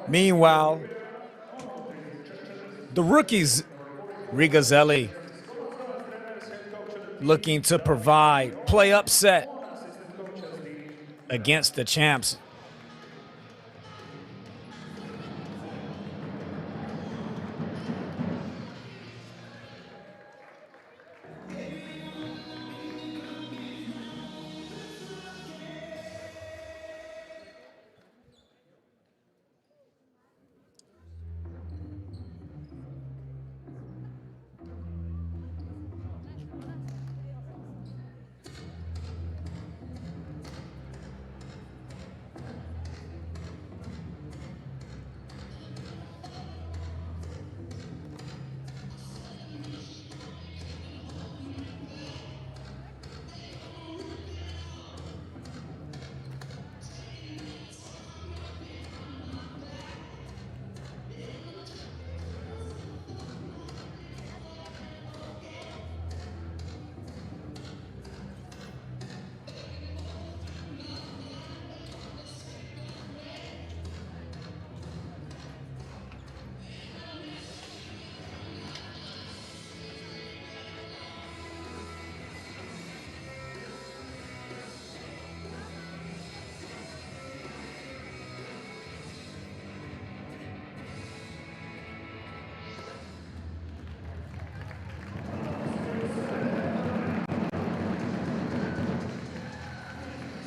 Meanwhile, the rookies, Riga Zelli, looking to provide play upset against the champs.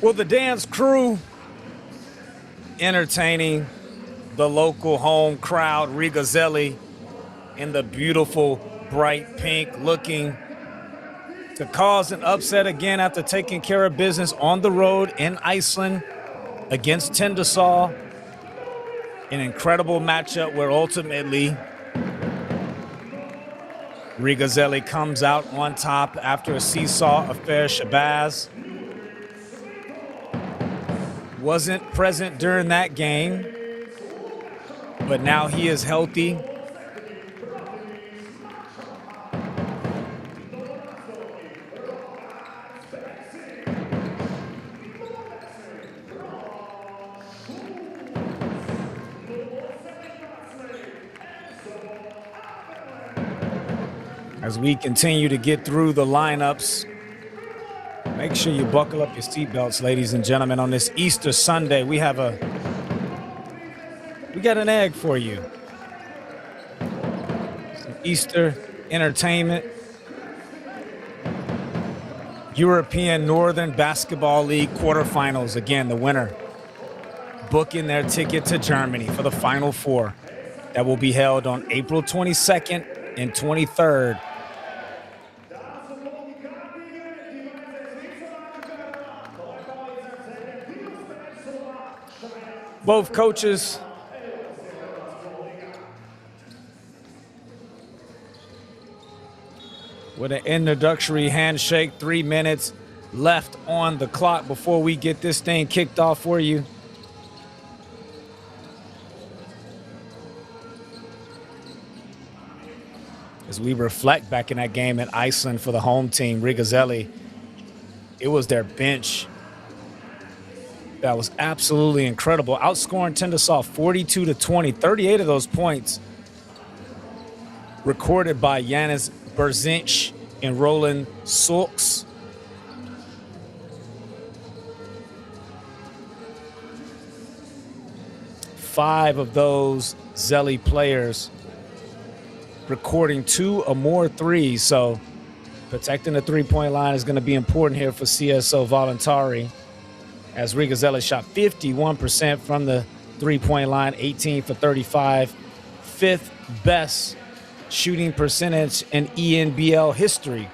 Well, the dance crew entertaining the local home crowd, Riga Zelli, in the beautiful bright pink, looking to cause an upset again after taking care of business on the road in Iceland against Tindasol. An incredible matchup where ultimately Riga Zelli comes out on top after a seesaw affair. Shabazz wasn't present during that game, but now he is healthy. As we continue to get through the lineups, make sure you buckle up your seatbelts, ladies and gentlemen. On this Easter Sunday, we got an egg for you. Some Easter entertainment. European Northern Basketball League quarterfinals. Again, the winner booking their ticket to Germany for the Final Four. That will be held on April 22nd and 23rd. Both coaches with an introductory handshake. 3 minutes left on the clock before we get this thing kicked off for you. As we reflect back in that game in Iceland for the home team, Riga Zelli, it was their bench that was absolutely incredible, outscoring Tindasol 42-20. 38 of those points recorded by Janis Berzinch and Roland Sulks. Five of those Zelli players recording 2 or more threes, so protecting the three-point line is going to be important here for CSO Voluntari, as Riga Zelli shot 51% from the three-point line, 18 for 35, fifth best shooting percentage in ENBL history.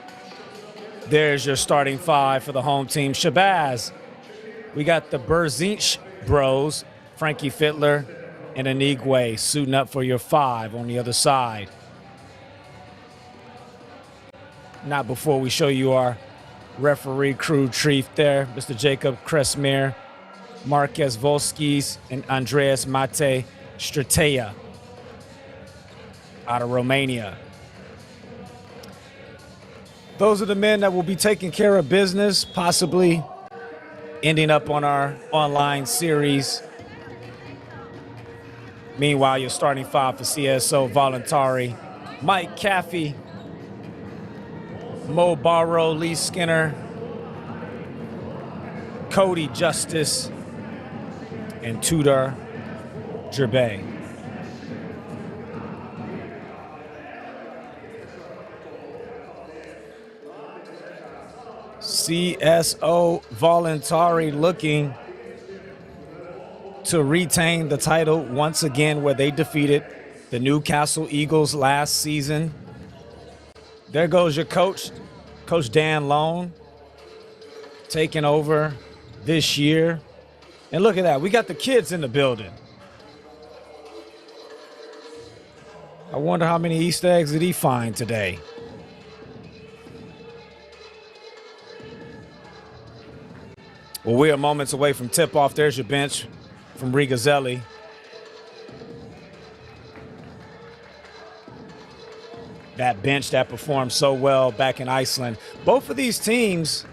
There's your starting five for the home team. Shabazz, we got the Berzinch bros, Frankie Fittler and Anigwe suiting up for your five on the other side. Not before we show you our referee crew chief there, Mr. Jacob Kresmir, Marquez Volskis, and Andreas Mate Strateia out of Romania. Those are the men that will be taking care of business, possibly ending up on our online series Meanwhile, your starting five for CSO Voluntari: Mike Caffey, Mo Barrow, Lee Skinner, Cody Justice, and Tudor Gerbe. CSO Voluntari looking to retain the title once again, where they defeated the Newcastle Eagles last season. There goes your coach, Coach Dan Lone, taking over this year. And look at that, we got the kids in the building. I wonder how many Easter eggs did he find today? Well, we are moments away from tip-off. There's your bench from Riga Zelli. That bench that performed so well back in Iceland. Both of these teams,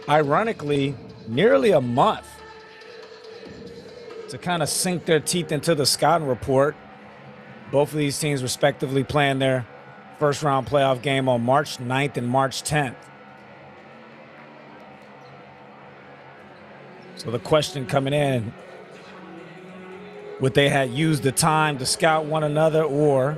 ironically, nearly a month to kind of sink their teeth into the scouting report. Both of these teams respectively playing their first round playoff game on March 9th and March 10th. So the question coming in, would they have used the time to scout one another, or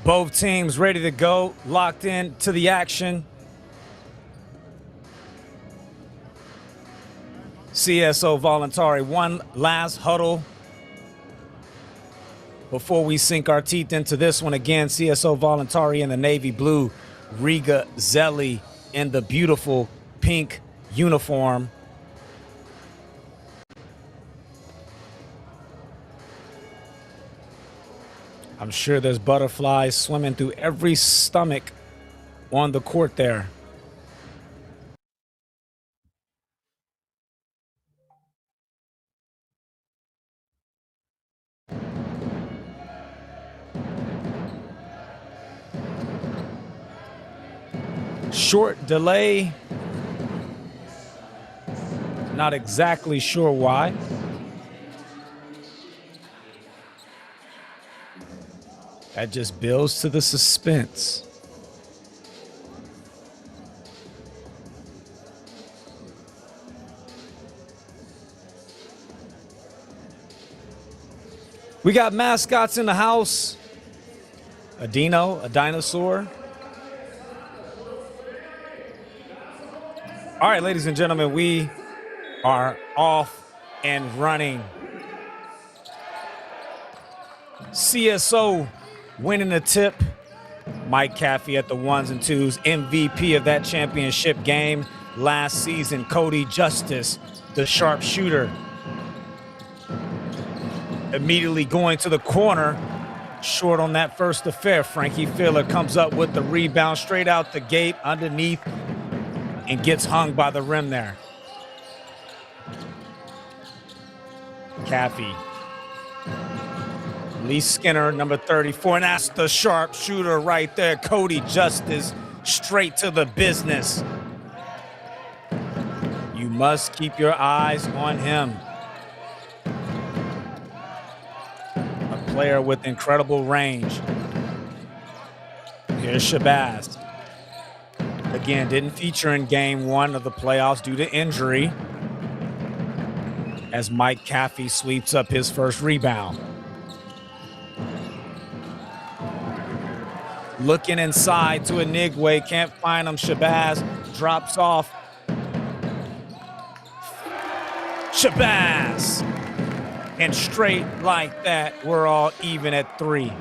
both teams ready to go, locked in to the action? CSO Voluntari, one last huddle before we sink our teeth into this one again. CSO Voluntari in the navy blue, Riga Zelli in the beautiful pink uniform. I'm sure there's butterflies swimming through every stomach on the court there. Short delay. Not exactly sure why. That just builds to the suspense. We got mascots in the house. A dino, a dinosaur. All right, ladies and gentlemen, we are off and running. CSO winning the tip. Mike Caffey at the ones and twos, MVP of that championship game. last season. Cody Justice, the sharpshooter, immediately going to the corner, short on that first affair. Frankie Filler comes up with the rebound straight out the gate underneath and gets hung by the rim there. Caffey. Lee Skinner, number 34, and that's the sharpshooter right there. Cody Justice, straight to the business. You must keep your eyes on him. A player with incredible range. Here's Shabazz. Again, didn't feature in game 1 of the playoffs due to injury, as Mike Caffey sweeps up his first rebound. Looking inside to Enigwe, can't find him. Shabazz drops off. Shabazz! And straight like that, we're all even at 3.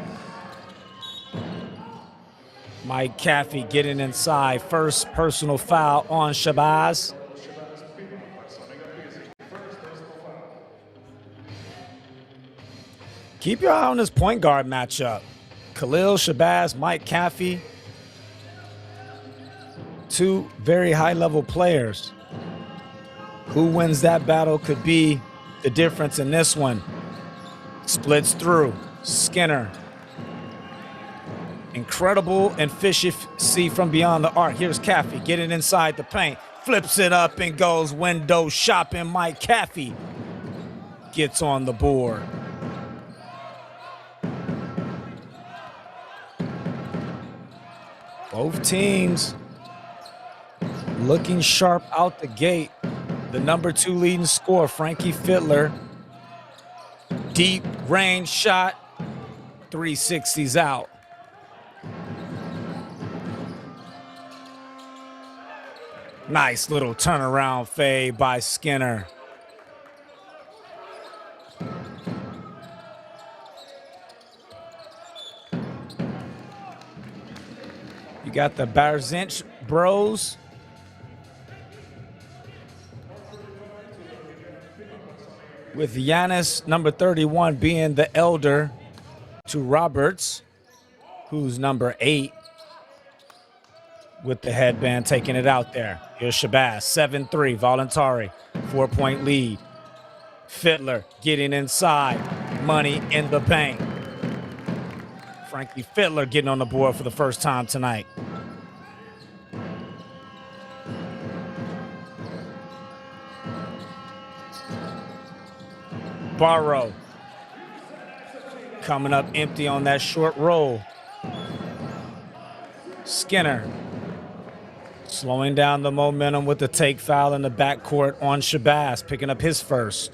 Mike Caffey getting inside. First personal foul on Shabazz. Keep your eye on this point guard matchup. Khalil Shabazz, Mike Caffey, 2 very high-level players. Who wins that battle could be the difference in this one. Splits through. Skinner. Incredible efficiency from beyond the arc. Here's Caffey getting inside the paint. Flips it up and goes window shopping. Mike Caffey gets on the board. Both teams looking sharp out the gate. The number 2 leading scorer, Frankie Fitler. Deep range shot, 360s out. Nice little turnaround fade by Skinner. You got the Barzinch bros. With Giannis, number 31, being the elder to Roberts, who's number 8, with the headband taking it out there. Here's Shabazz, 7-3, Voluntari, 4-point lead. Fitler getting inside, money in the bank. Frankie Fitler getting on the board for the first time tonight. Barrow coming up empty on that short roll. Skinner slowing down the momentum with the take foul in the backcourt on Shabazz, picking up his first.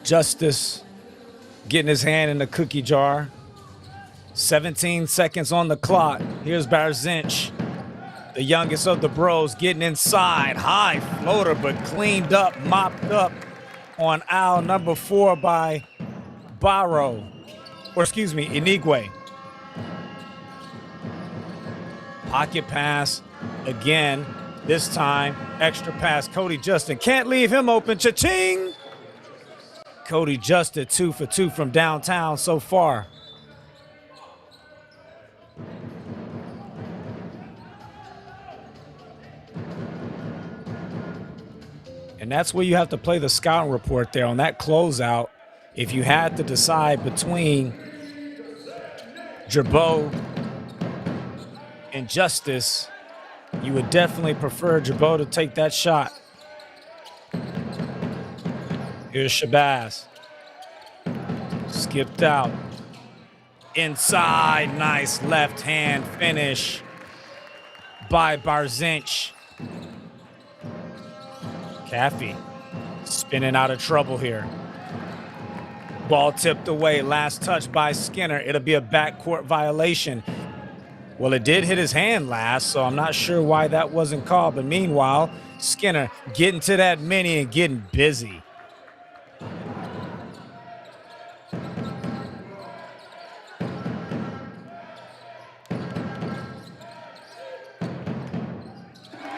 Justice getting his hand in the cookie jar. 17 seconds on the clock. Here's Barzinch, the youngest of the bros, getting inside. High floater, but cleaned up, mopped up on aisle number 4 by Barrow. Or excuse me, Enigwe. Pocket pass again. This time, extra pass. Cody Justin can't leave him open. Cha-ching! Cody Justin 2 for 2 from downtown so far. And that's where you have to play the scouting report there on that closeout. If you had to decide between Jabot and Justice, you would definitely prefer Jabot to take that shot. Here's Shabazz. Skipped out. Inside, nice left hand finish by Barzinch. Caffey spinning out of trouble here. Ball tipped away, last touch by Skinner. It'll be a backcourt violation. Well, it did hit his hand last, so I'm not sure why that wasn't called. But meanwhile, Skinner getting to that mini and getting busy.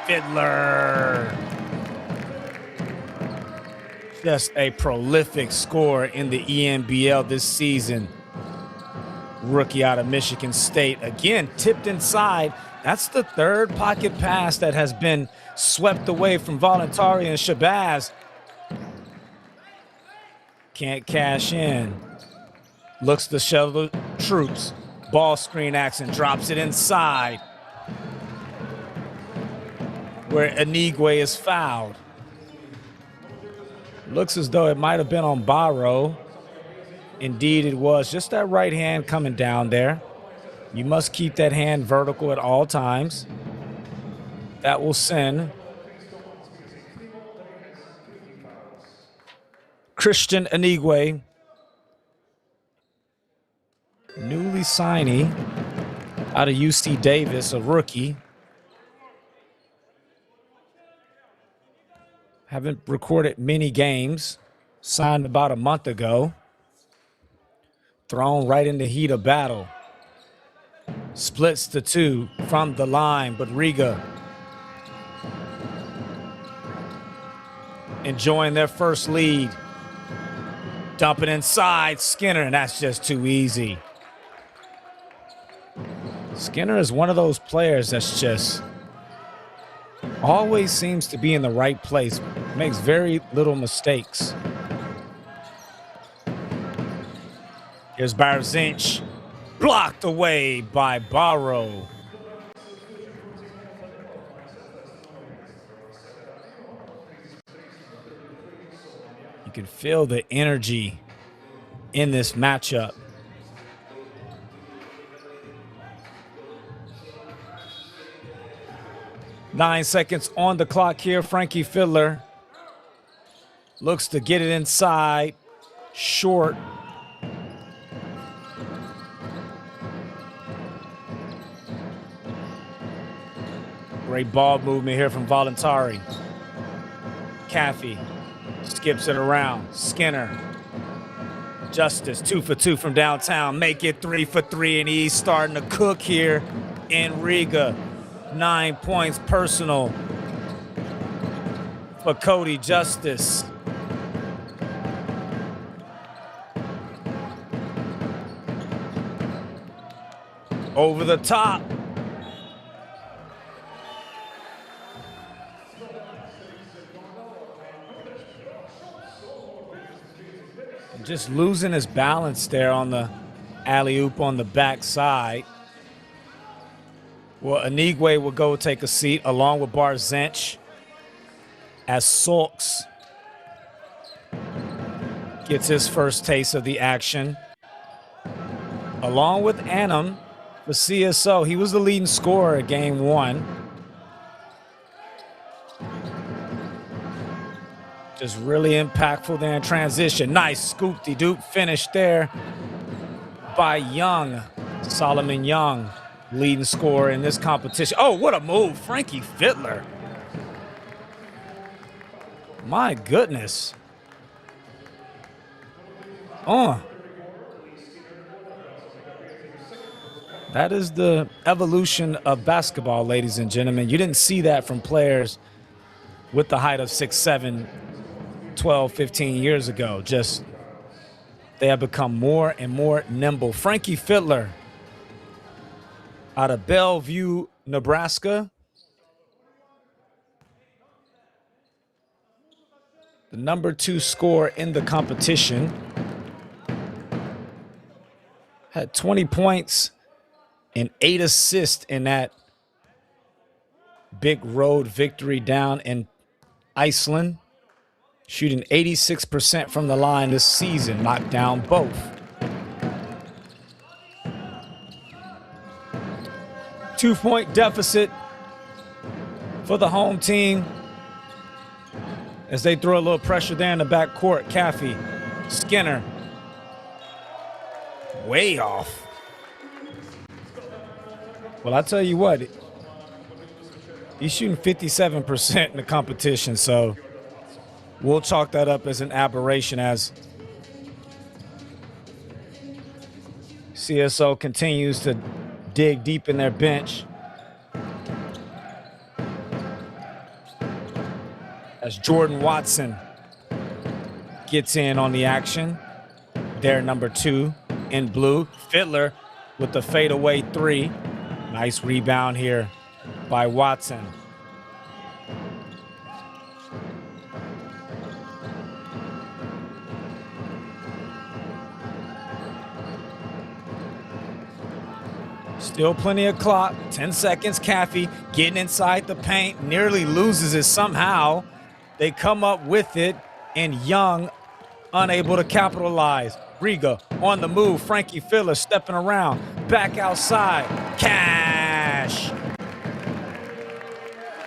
Fiddler. Just a prolific scorer in the ENBL this season. Rookie out of Michigan State. Again, tipped inside. That's the third pocket pass that has been swept away from Voluntari and Shabazz. Can't cash in. Looks to shuttle the troops. Ball screen action, drops it inside, where Anigwe is fouled. Looks as though it might have been on Barrow. Indeed, it was. Just that right hand coming down there. You must keep that hand vertical at all times. That will send Christian Anigwe, newly signee out of UC Davis, a rookie. Haven't recorded many games. Signed about a month ago. Thrown right in the heat of battle. Splits the two from the line, but Riga enjoying their first lead. Dumping inside Skinner, and that's just too easy. Skinner is one of those players that's just always seems to be in the right place. Makes very little mistakes. Here's Barzinch, blocked away by Barrow. You can feel the energy in this matchup. Nine seconds on the clock here. Frankie Fiddler looks to get it inside. Short. Great ball movement here from Voluntari. Caffey skips it around. Skinner. Justice 2 for 2 from downtown. Make it 3 for 3, and he's starting to cook here in Riga. 9 points personal for Cody Justice. Over the top. Just losing his balance there on the alley-oop on the backside. Well, Anigwe will go take a seat along with Barzinch as Sulks gets his first taste of the action. Along with Annam for CSO. He was the leading scorer at game one. Just really impactful there in transition. Nice scoop-de-doop finish there by Young. Solomon Young, leading scorer in this competition. Oh, what a move. Frankie Fiddler. My goodness. Oh. That is the evolution of basketball, ladies and gentlemen. You didn't see that from players with the height of 6'7", 12, 15 years ago. Just they have become more and more nimble. Frankie Fiddler out of Bellevue, Nebraska. The number 2 scorer in the competition. Had 20 points and 8 assists in that big road victory down in Iceland. Shooting 86% from the line this season, knocked down both. 2-point deficit for the home team as they throw a little pressure there in the backcourt. Caffey, Skinner, way off. Well, I tell you what, he's shooting 57% in the competition, so we'll chalk that up as an aberration as CSO continues to dig deep in their bench. As Jordan Watson gets in on the action. Their number 2 in blue. Fiddler with the fadeaway 3. Nice rebound here by Watson. Still plenty of clock, 10 seconds. Caffey getting inside the paint, nearly loses it somehow. They come up with it, and Young unable to capitalize. Riga on the move. Frankie Fiddler stepping around, back outside. Cash.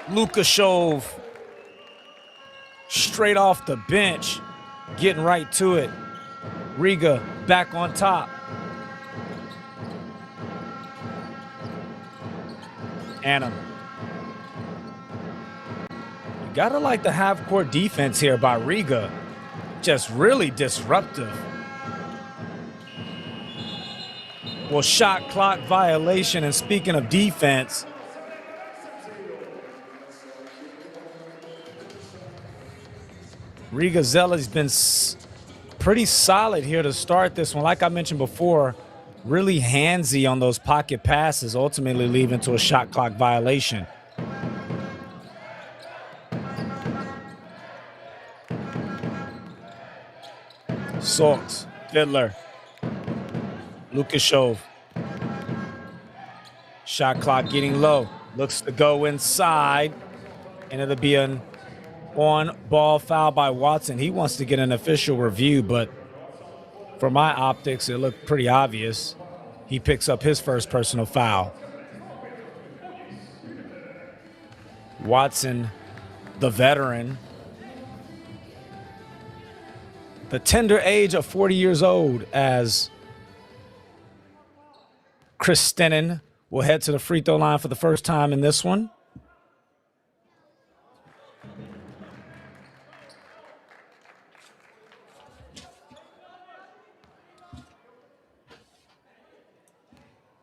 Lukashov straight off the bench, getting right to it. Riga back on top. Anna. You gotta like the half-court defense here by Riga. Just really disruptive. Well, shot clock violation, and speaking of defense, Riga Zelli's been pretty solid here to start this one. Like I mentioned before, really handsy on those pocket passes, ultimately leading to a shot clock violation. Sorks, Fiddler, Lukashov. Shot clock getting low. Looks to go inside, and it'll be an on-ball foul by Watson. He wants to get an official review, but for my optics, it looked pretty obvious. He picks up his first personal foul. Watson, the veteran, the tender age of 40 years old, as Chris Stenin will head to the free throw line for the first time in this one.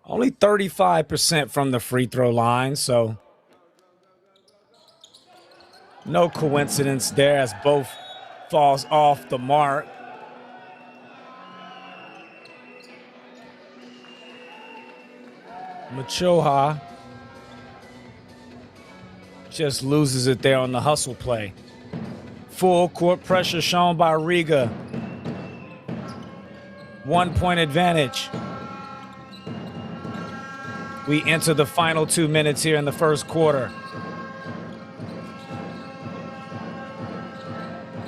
Only 35% from the free throw line, so no coincidence there as both falls off the mark. Machoha just loses it there on the hustle play. Full court pressure shown by Riga. 1-point advantage. We enter the final 2 minutes here in the first quarter.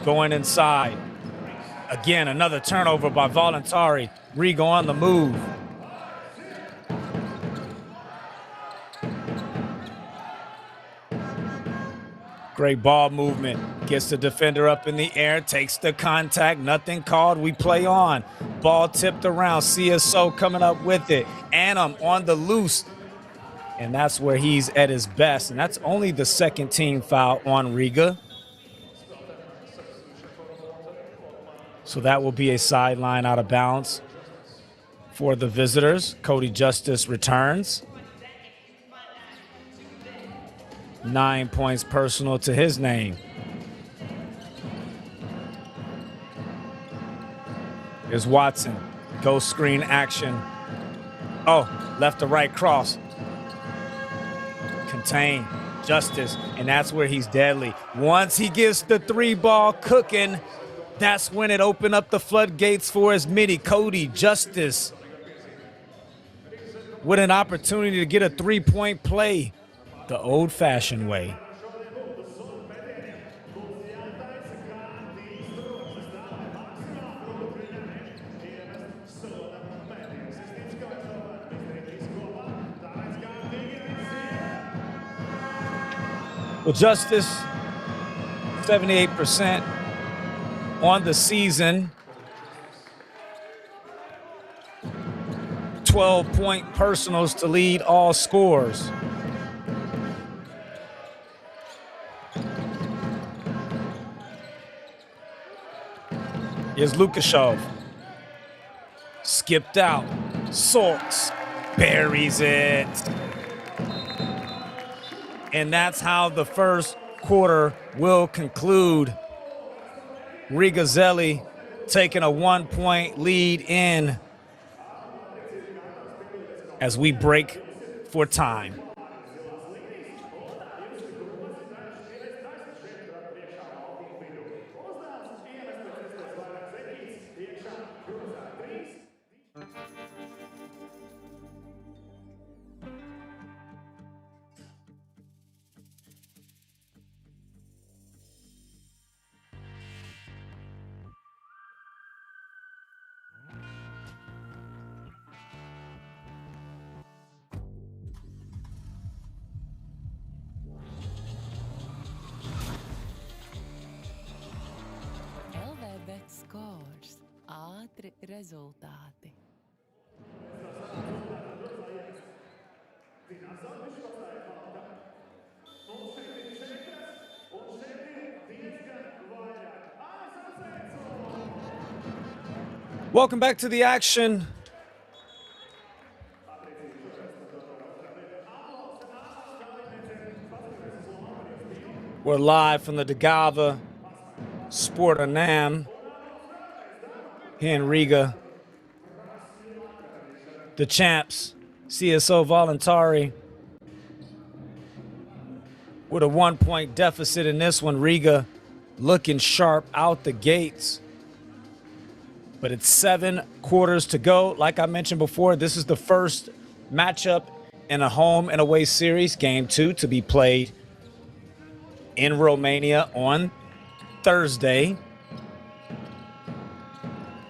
Going inside. Again, another turnover by Voluntari. Riga on the move. Great ball movement. Gets the defender up in the air, takes the contact, nothing called, we play on. Ball tipped around, CSO coming up with it. Annam on the loose, and that's where he's at his best, and that's only the second team foul on Riga. So that will be a sideline out of bounds for the visitors. Cody Justice returns. 9 points personal to his name. Here's Watson. Ghost screen action. Oh, left to right cross. Contain. Justice. And that's where he's deadly. Once he gets the 3-ball cooking, that's when it opened up the floodgates for his midi. Cody Justice with an opportunity to get a 3-point play the old-fashioned way. Well, Justice, 78% on the season. 12-point personals to lead all scores. Here's Lukashov. Skipped out. Sorks buries it. And that's how the first quarter will conclude. Riga Zelli taking a 1-point lead in as we break for time. Scores, ātri rezultāti. Welcome back to the action. We're live from the Dagava Sport Anam here in Riga. The champs, CSO Voluntari, with a 1-point deficit in this one. Riga looking sharp out the gates. But it's 7 quarters to go. Like I mentioned before, this is the first matchup in a home and away series, game 2, to be played in Romania on Thursday,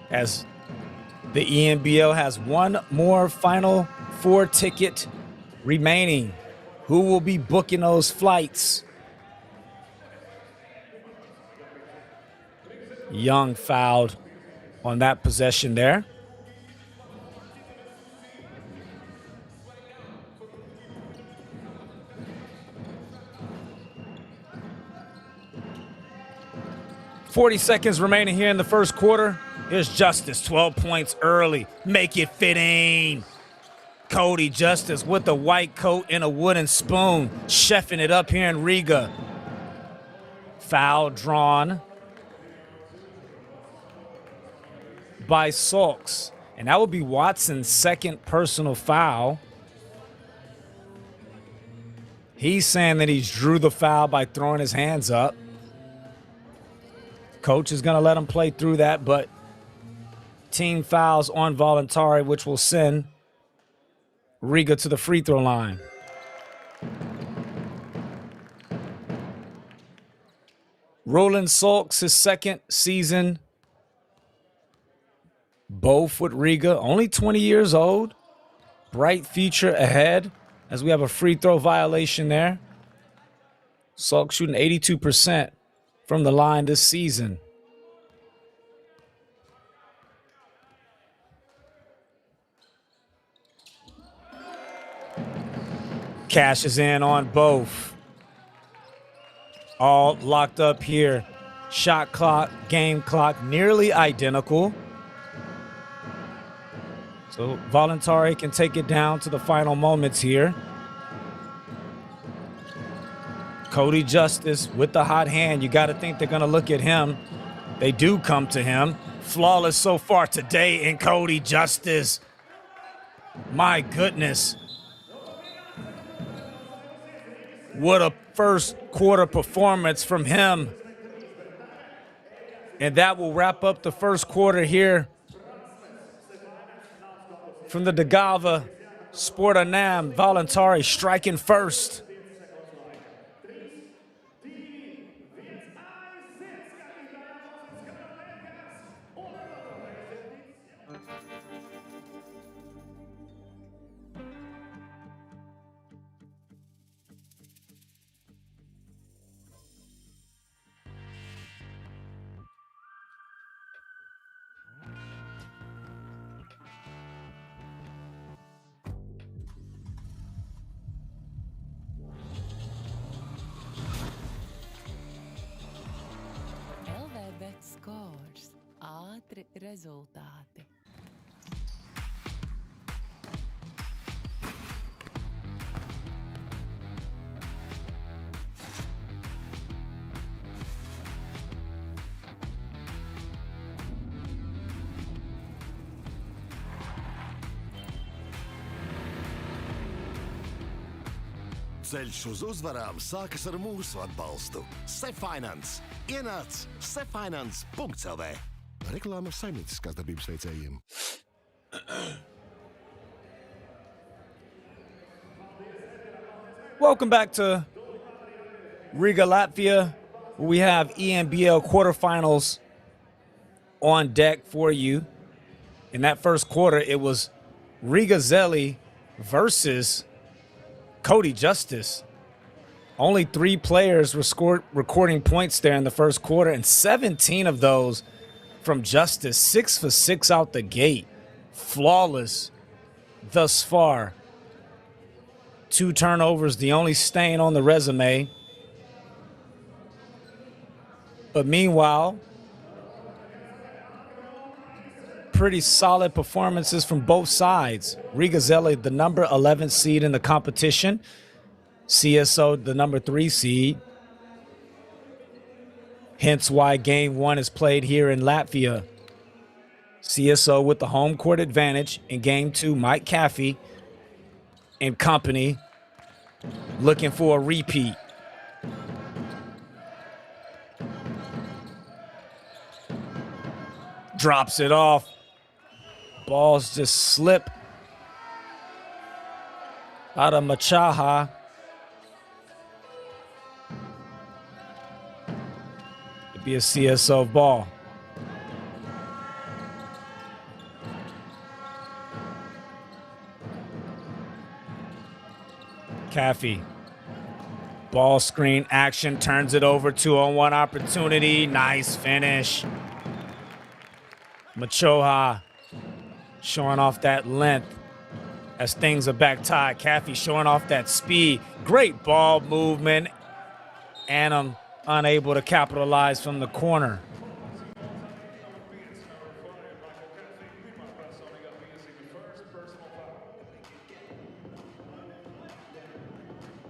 as the ENBL has one more Final Four ticket remaining. Who will be booking those flights? Young fouled on that possession there. .40 seconds remaining here in the first quarter. Here's Justice, 12 points early. Make it fitting. Cody Justice with the white coat and a wooden spoon, chefing it up here in Riga. Foul drawn by Sulks. And that will be Watson's second personal foul. He's saying that he drew the foul by throwing his hands up. Coach is going to let him play through that, but team fouls on Voluntari, which will send Riga to the free throw line. Roland Sulks, his second season, both with Riga, only 20 years old. Bright future ahead, as we have a free throw violation there. Sulks shooting 82% from the line this season. Cashes in on both. All locked up here. Shot clock, game clock, nearly identical. So Voluntari can take it down to the final moments here. Cody Justice with the hot hand. You got to think they're going to look at him. They do come to him. Flawless so far today in Cody Justice. My goodness. What a first quarter performance from him. And that will wrap up the first quarter here from the Dagava Sport Anam. Voluntari striking first. risultati. Ceļš uz uzvarām sākas ar mūsu atbalstu. Sefinance. Ienāc sefinance.lv. Reklāma saimnieciskās darbības veicējiem. Welcome back to Riga, Latvia, where we have ENBL quarterfinals on deck for you. In that first quarter, it was Riga Zelli versus Cody Justice. Only 3 players were recording points there in the first quarter, and 17 of those from Justice. 6 for 6 out the gate. Flawless thus far. 2 turnovers, the only stain on the resume. But meanwhile, pretty solid performances from both sides. Riga Zelli, the number 11 seed in the competition. CSO, the number 3 seed. Hence why game 1 is played here in Latvia. CSO with the home court advantage in game 2. Mike Caffey and company looking for a repeat. Drops it off. Balls just slip out of Machaha. It'd be a CSO ball. Caffey. Ball screen action, turns it over, 2-on-1 opportunity. Nice finish. Machoha showing off that length as things are back tied. Caffey showing off that speed. Great ball movement. And I'm unable to capitalize from the corner.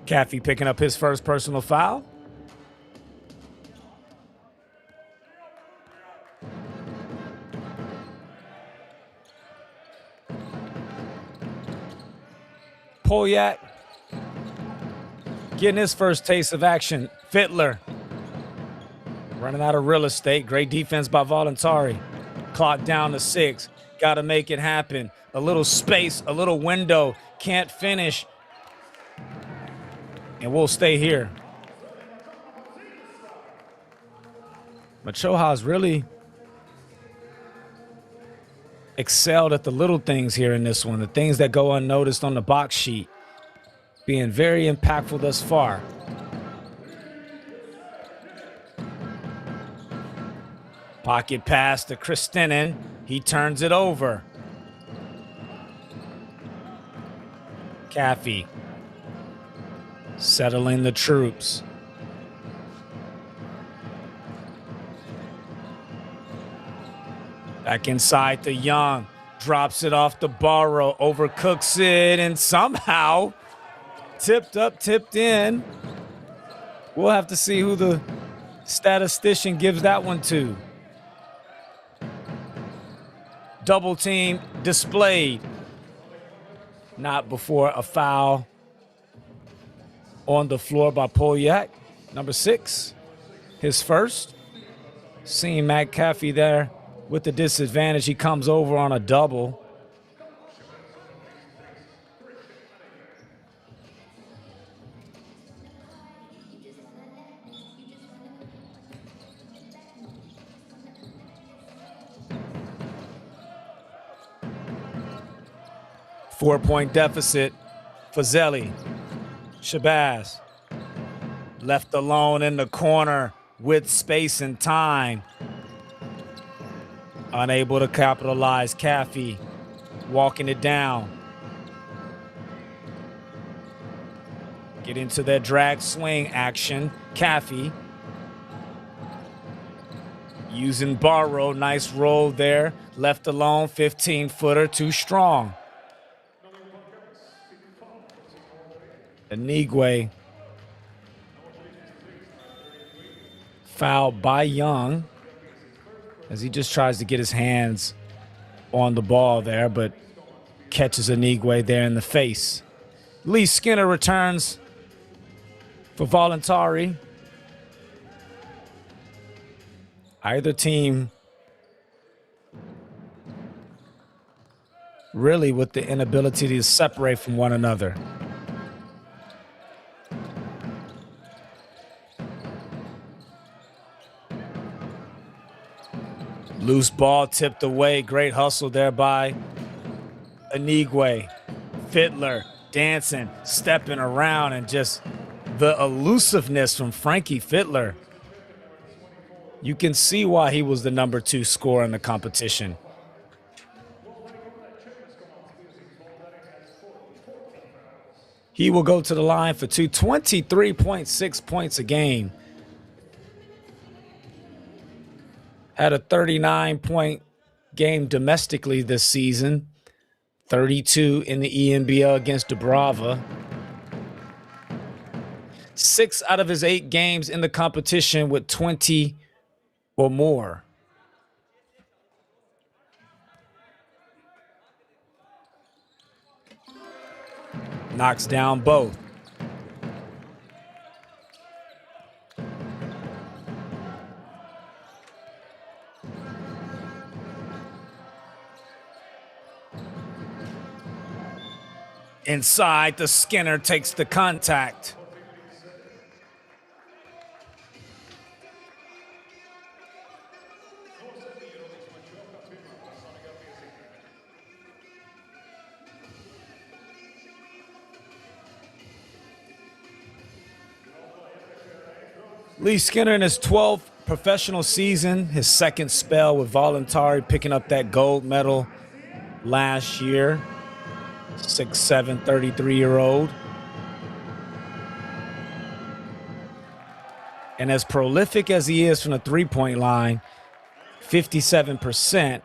Caffey picking up his first personal foul. Polyak getting his first taste of action. Fittler running out of real estate. Great defense by Voluntari. Clock down to 6. Got to make it happen. A little space, a little window. Can't finish. And we'll stay here. Machoha's really excelled at the little things here in this one, the things that go unnoticed on the box sheet, being very impactful thus far. Pocket pass to Kristinen. He turns it over. Caffey settling the troops. Back inside to Young. Drops it off to Barrow. Overcooks it and somehow tipped up, tipped in. We'll have to see who the statistician gives that one to. Double team displayed. Not before a foul on the floor by Polyak. Number 6, his first. Seeing Matt Caffey there with the disadvantage. He comes over on a double. Four-point deficit for Zelli. Shabazz left alone in the corner with space and time. Unable to capitalize. Caffey walking it down. Get into their drag swing action. Caffey. Using Barrow, nice roll there. Left alone, 15-footer, too strong. Inigwe fouled by Young as he just tries to get his hands on the ball there, but catches Inigwe there in the face. Lee Skinner returns for Voluntari. Either team really with the inability to separate from one another. Loose ball tipped away. Great hustle there by Inigwe. Fittler dancing, stepping around, and just the elusiveness from Frankie Fittler. You can see why he was the number 2 scorer in the competition. He will go to the line for 23.6 points a game. Had a 39-point game domestically this season. 32 in the ENBL against Dubrava. 6 out of his 8 games in the competition with 20 or more. Knocks down both. Inside, the Skinner takes the contact. Lee Skinner in his 12th professional season, his second spell with Voluntari, picking up that gold medal last year. 6'7", 33-year-old. And as prolific as he is from the three-point line, 57%,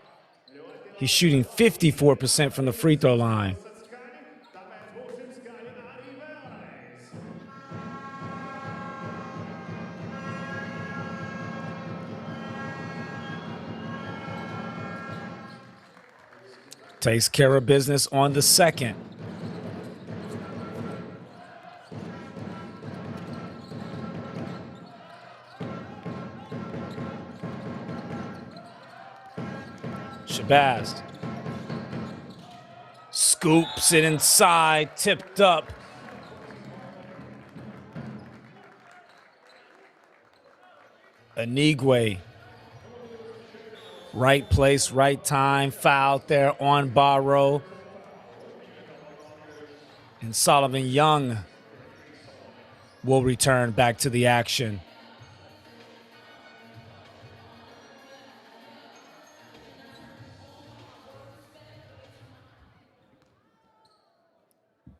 he's shooting 54% from the free throw line. Takes care of business on the second. Shabazz scoops it inside, tipped up. Inigwe. Right place, right time, foul there on Barrow. And Solomon Young will return back to the action.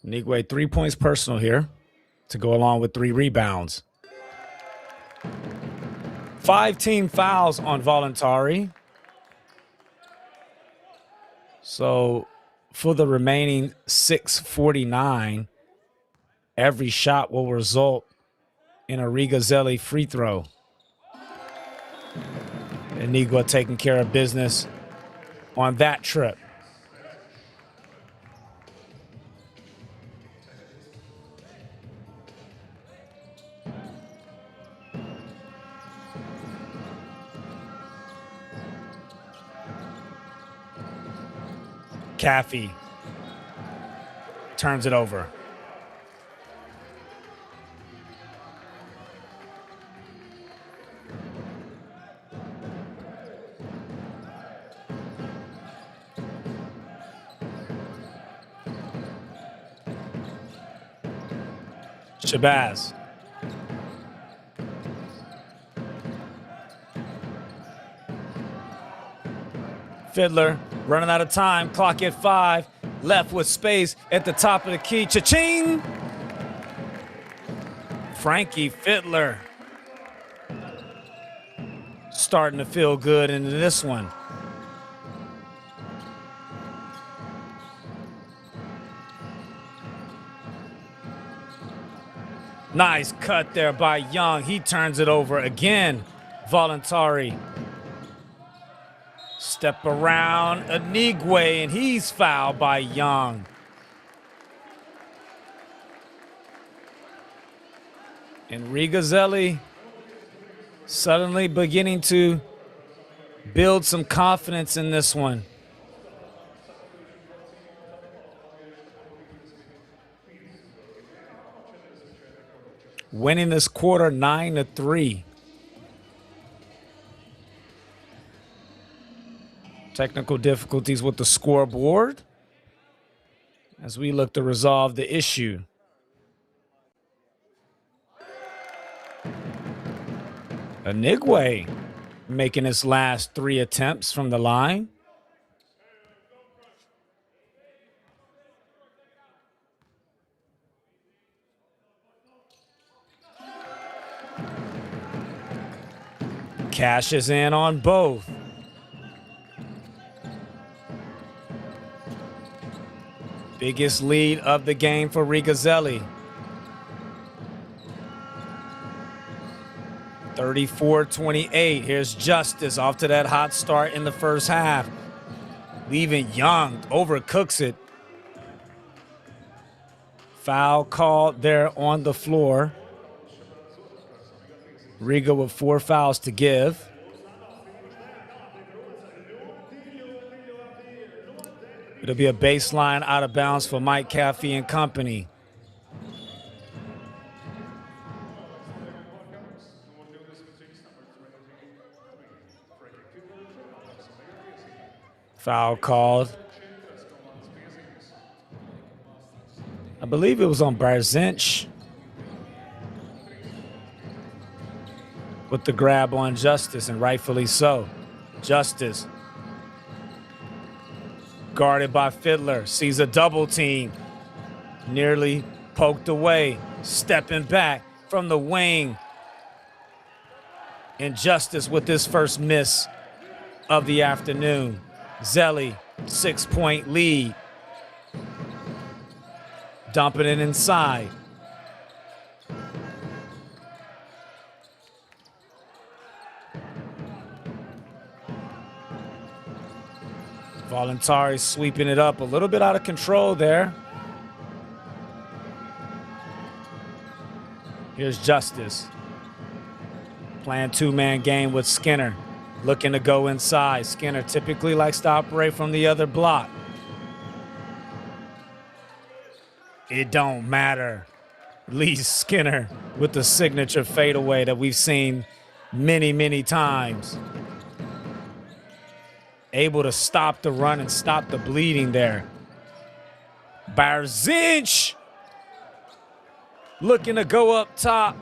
Inigwe, 3 points personal here to go along with 3 rebounds. 5 team fouls on Voluntari. So for the remaining 6:49, every shot will result in a Riga Zelli free throw. Inigwe taking care of business on that trip. Caffey turns it over. Shabazz. Fiddler running out of time. Clock at 5. Left with space at the top of the key. Cha-ching! Frankie Fiddler starting to feel good into this one. Nice cut there by Young. He turns it over again. Voluntari. Step around Anigwe, and he's fouled by Young. And Riga Zelli suddenly beginning to build some confidence in this one. Winning this quarter 9-3. Technical difficulties with the scoreboard as we look to resolve the issue. Anigwe making his last 3 attempts from the line. Cashes in on both. Biggest lead of the game for Riga Zelli. 34-28. Here's Justice off to that hot start in the first half. Leaving Young, overcooks it. Foul called there on the floor. Riga with 4 fouls to give. It'll be a baseline out of bounds for Mike Caffey and company. Foul called. I believe it was on Barzinch with the grab on Justice, and rightfully so. Justice guarded by Fiddler, sees a double team, nearly poked away, stepping back from the wing. And Justice with his first miss of the afternoon. Zelli, 6-point lead. Dumping it inside. Voluntari sweeping it up, a little bit out of control there. Here's Justice. Playing 2-man game with Skinner. Looking to go inside. Skinner typically likes to operate from the other block. It don't matter. Lee Skinner with the signature fadeaway that we've seen many, many times. Able to stop the run and stop the bleeding there. Barzinch looking to go up top.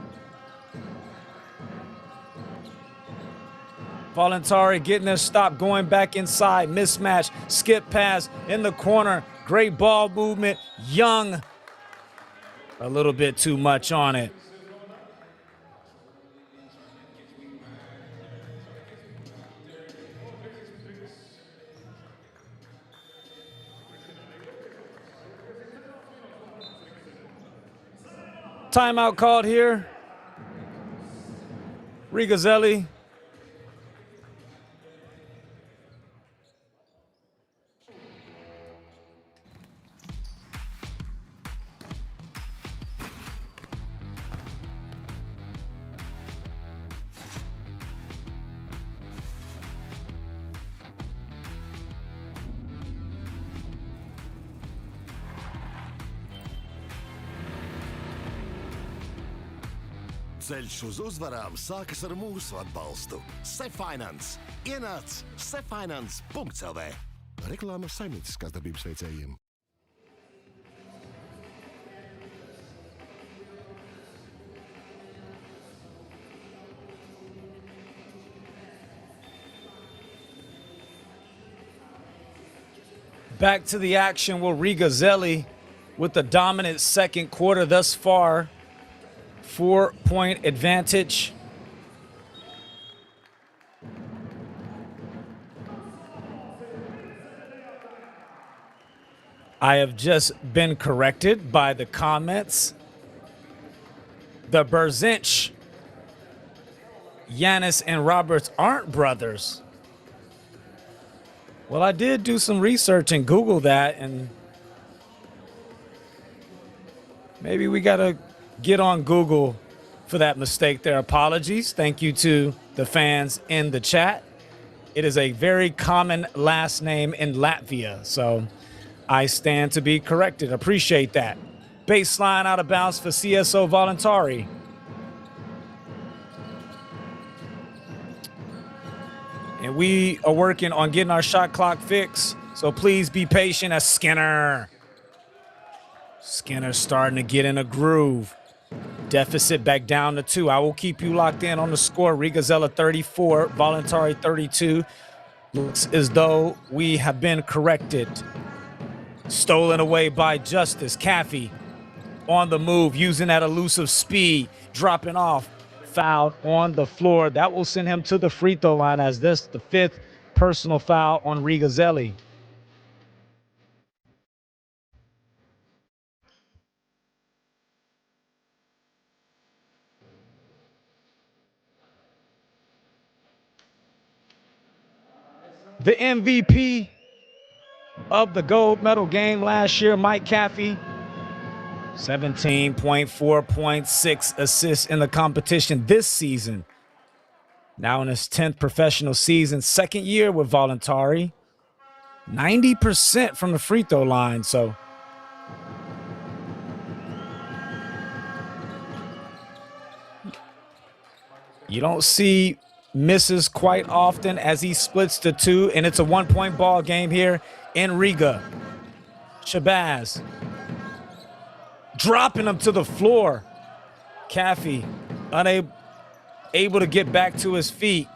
Voluntari getting their stop, going back inside. Mismatch, skip pass in the corner. Great ball movement. Young, a little bit too much on it. Timeout called here. Riga Zelli. Ceļš uz uzvarām sākas ar mūsu atbalstu. CSO. Ienāc cfinance.lv. Reklāma saimnieciskās darbības veicējiem. Back to the action with Riga Zelli with the dominant second quarter thus far. 4-point advantage. I have just been corrected by the comments. The Berzinch, Giannis and Roberts aren't brothers. Well, I did do some research and Google that, and maybe we got to get on Google for that mistake there. Apologies. Thank you to the fans in the chat. It is a very common last name in Latvia, so I stand to be corrected. Appreciate that. Baseline out of bounds for CSO Voluntari. And we are working on getting our shot clock fixed, so please be patient as Skinner's starting to get in a groove. Deficit back down to 2. I will keep you locked in on the score. Riga 34, Voluntari 32. Looks as though we have been corrected. Stolen away by Justice. Caffey on the move, using that elusive speed, dropping off. Fouled on the floor. That will send him to the free throw line, as this the 5th personal foul on Riga Zelli. The MVP of the gold medal game last year, Mike Caffey, 17.4 points, 6 assists in the competition this season. Now in his 10th professional season, 2nd year with Voluntari, 90% from the free throw line. So you don't see misses quite often as he splits to 2, and it's a 1-point ball game here in Riga. Shabazz dropping him to the floor. Caffey unable to get back to his feet.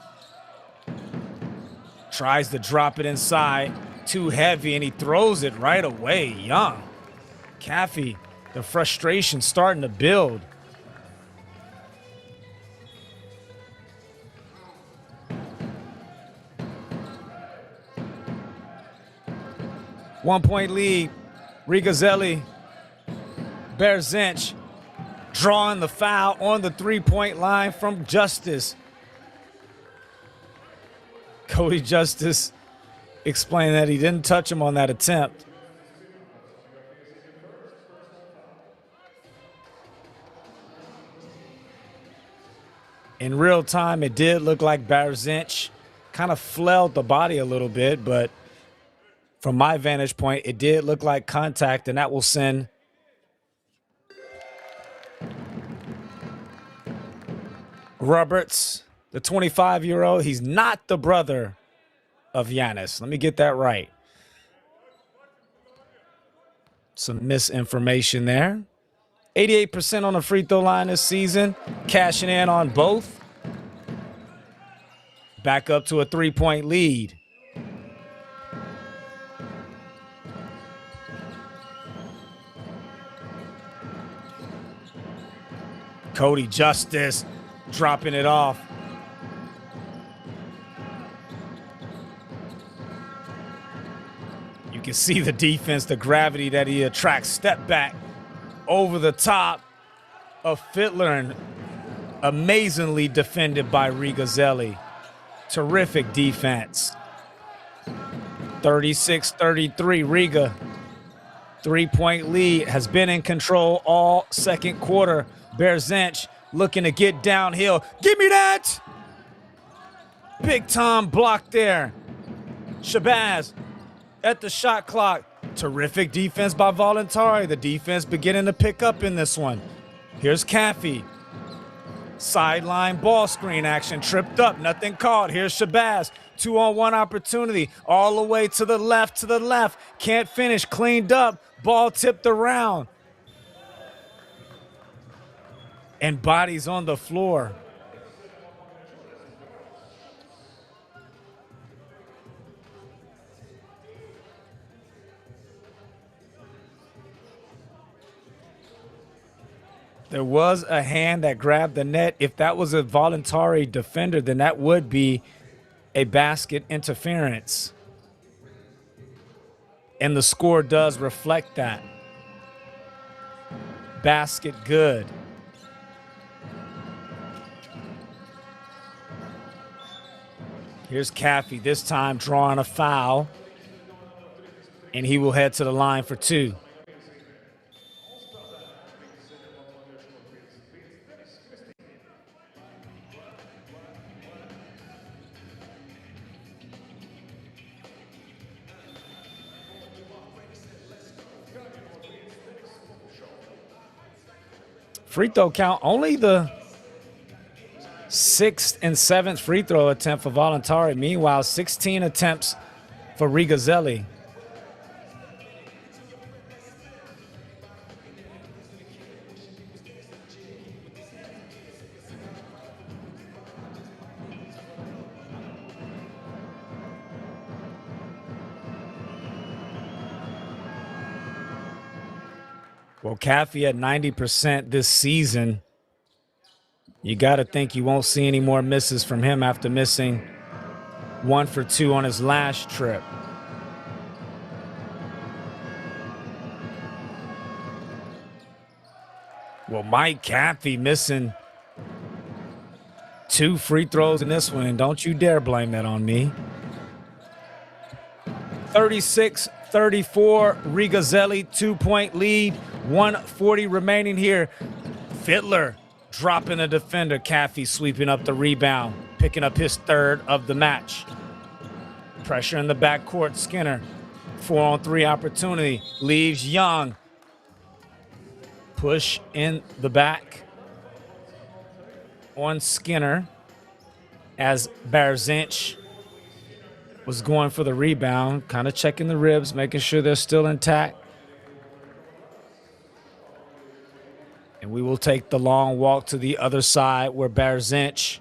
Tries to drop it inside, too heavy, and he throws it right away. Young. Caffey, the frustration starting to build. One-point lead. Riga Zelli. Berzinch drawing the foul on the three-point line from Justice. Cody Justice explained that he didn't touch him on that attempt. In real time, it did look like Berzinch kind of flailed the body a little bit, but from my vantage point, it did look like contact, and that will send Roberts, the 25-year-old. He's not the brother of Giannis. Let me get that right. Some misinformation there. 88% on the free throw line this season, cashing in on both. Back up to a 3-point lead. Cody Justice dropping it off. You can see the defense, the gravity that he attracts. Step back over the top of Fittler, and amazingly defended by Riga Zelli. Terrific defense. 36-33, Riga. 3-point lead, has been in control all second quarter. Berzinch looking to get downhill. Give me that! Big Tom block there. Shabazz at the shot clock. Terrific defense by Voluntari. The defense beginning to pick up in this one. Here's Caffey. Sideline ball screen action. Tripped up, nothing called. Here's Shabazz. 2-on-1 opportunity. All the way to the left, Can't finish, cleaned up. Ball tipped around. And bodies on the floor. There was a hand that grabbed the net. If that was a Voluntari defender, then that would be a basket interference. And the score does reflect that. Basket good. Here's Caffey, this time drawing a foul. And he will head to the line for two. Free throw count, only the 6th and 7th free throw attempt for Voluntari. Meanwhile, 16 attempts for Riga Zelli. Well, Caffey at 90% this season. You got to think you won't see any more misses from him after missing 1 for 2 on his last trip. Well, Mike Caffey missing 2 free throws in this one. Don't you dare blame that on me. 36-34, Riga Zelli, 2-point lead, 1:40 remaining here. Fittler dropping the defender. Caffey sweeping up the rebound, picking up his 3rd of the match. Pressure in the backcourt. Skinner, 4-on-3 opportunity. Leaves Young. Push in the back on Skinner as Berzinch was going for the rebound, kind of checking the ribs, making sure they're still intact. And we will take the long walk to the other side where Berzinch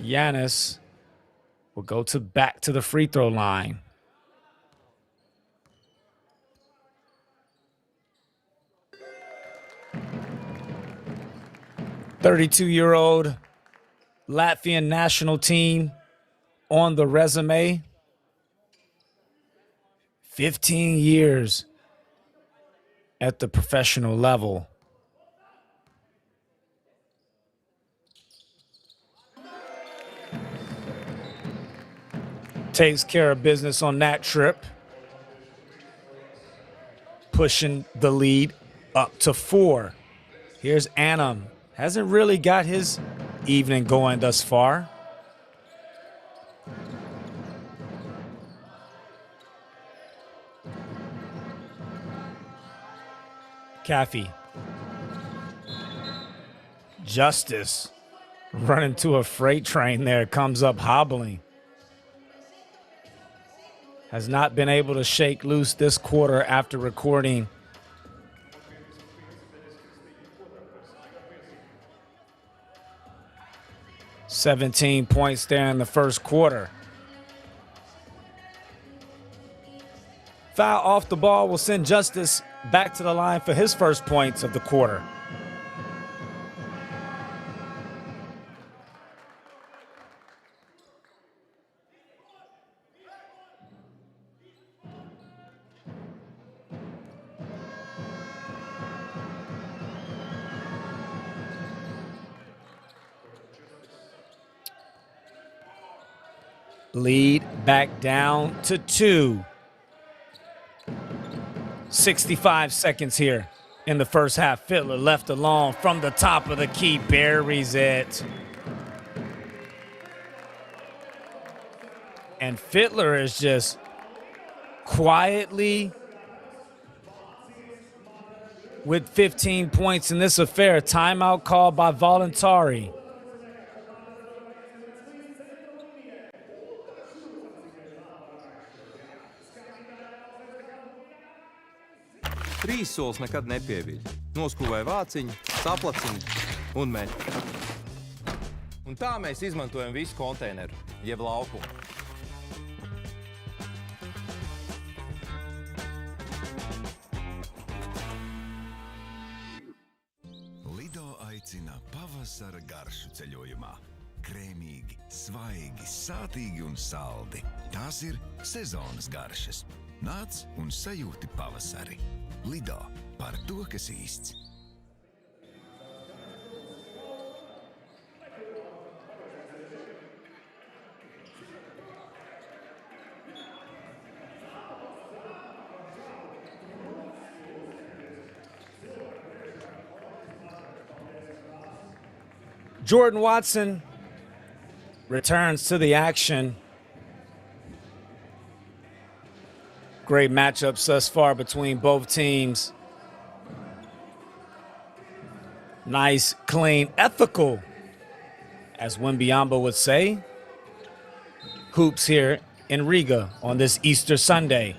Giannis will go back to the free throw line. "32-year-old Latvian national team on the resume. 15 years at the professional level. Takes care of business on that trip. Pushing the lead up to 4. Here's Annam. Hasn't really got his evening going thus far. Caffey. Justice running to a freight train there, comes up hobbling. Has not been able to shake loose this quarter after recording 17 points there in the first quarter. Foul off the ball will send Justice back to the line for his first points of the quarter. Lead back down to 2. 65 seconds here in the first half. Fittler left alone from the top of the key, buries it. And Fittler is just quietly with 15 points in this affair. Timeout called by Voluntari. Trīs solis nekad nepieviļ. Noskrūvēja vāciņu, saplaciņu un met. Un tā mēs izmantojam visu konteineru, jeb laukumu. Lido aicina pavasara garšu ceļojumā. Krēmīgi, svaigi, sātīgi un saldi. Tās ir sezonas garšas. Nāc un sajūti pavasari. Lido par to, kas īsts. Jordan Watson returns to the action. Great matchups thus far between both teams. Nice, clean, ethical, as Wimbiamba would say. Hoops here in Riga on this Easter Sunday.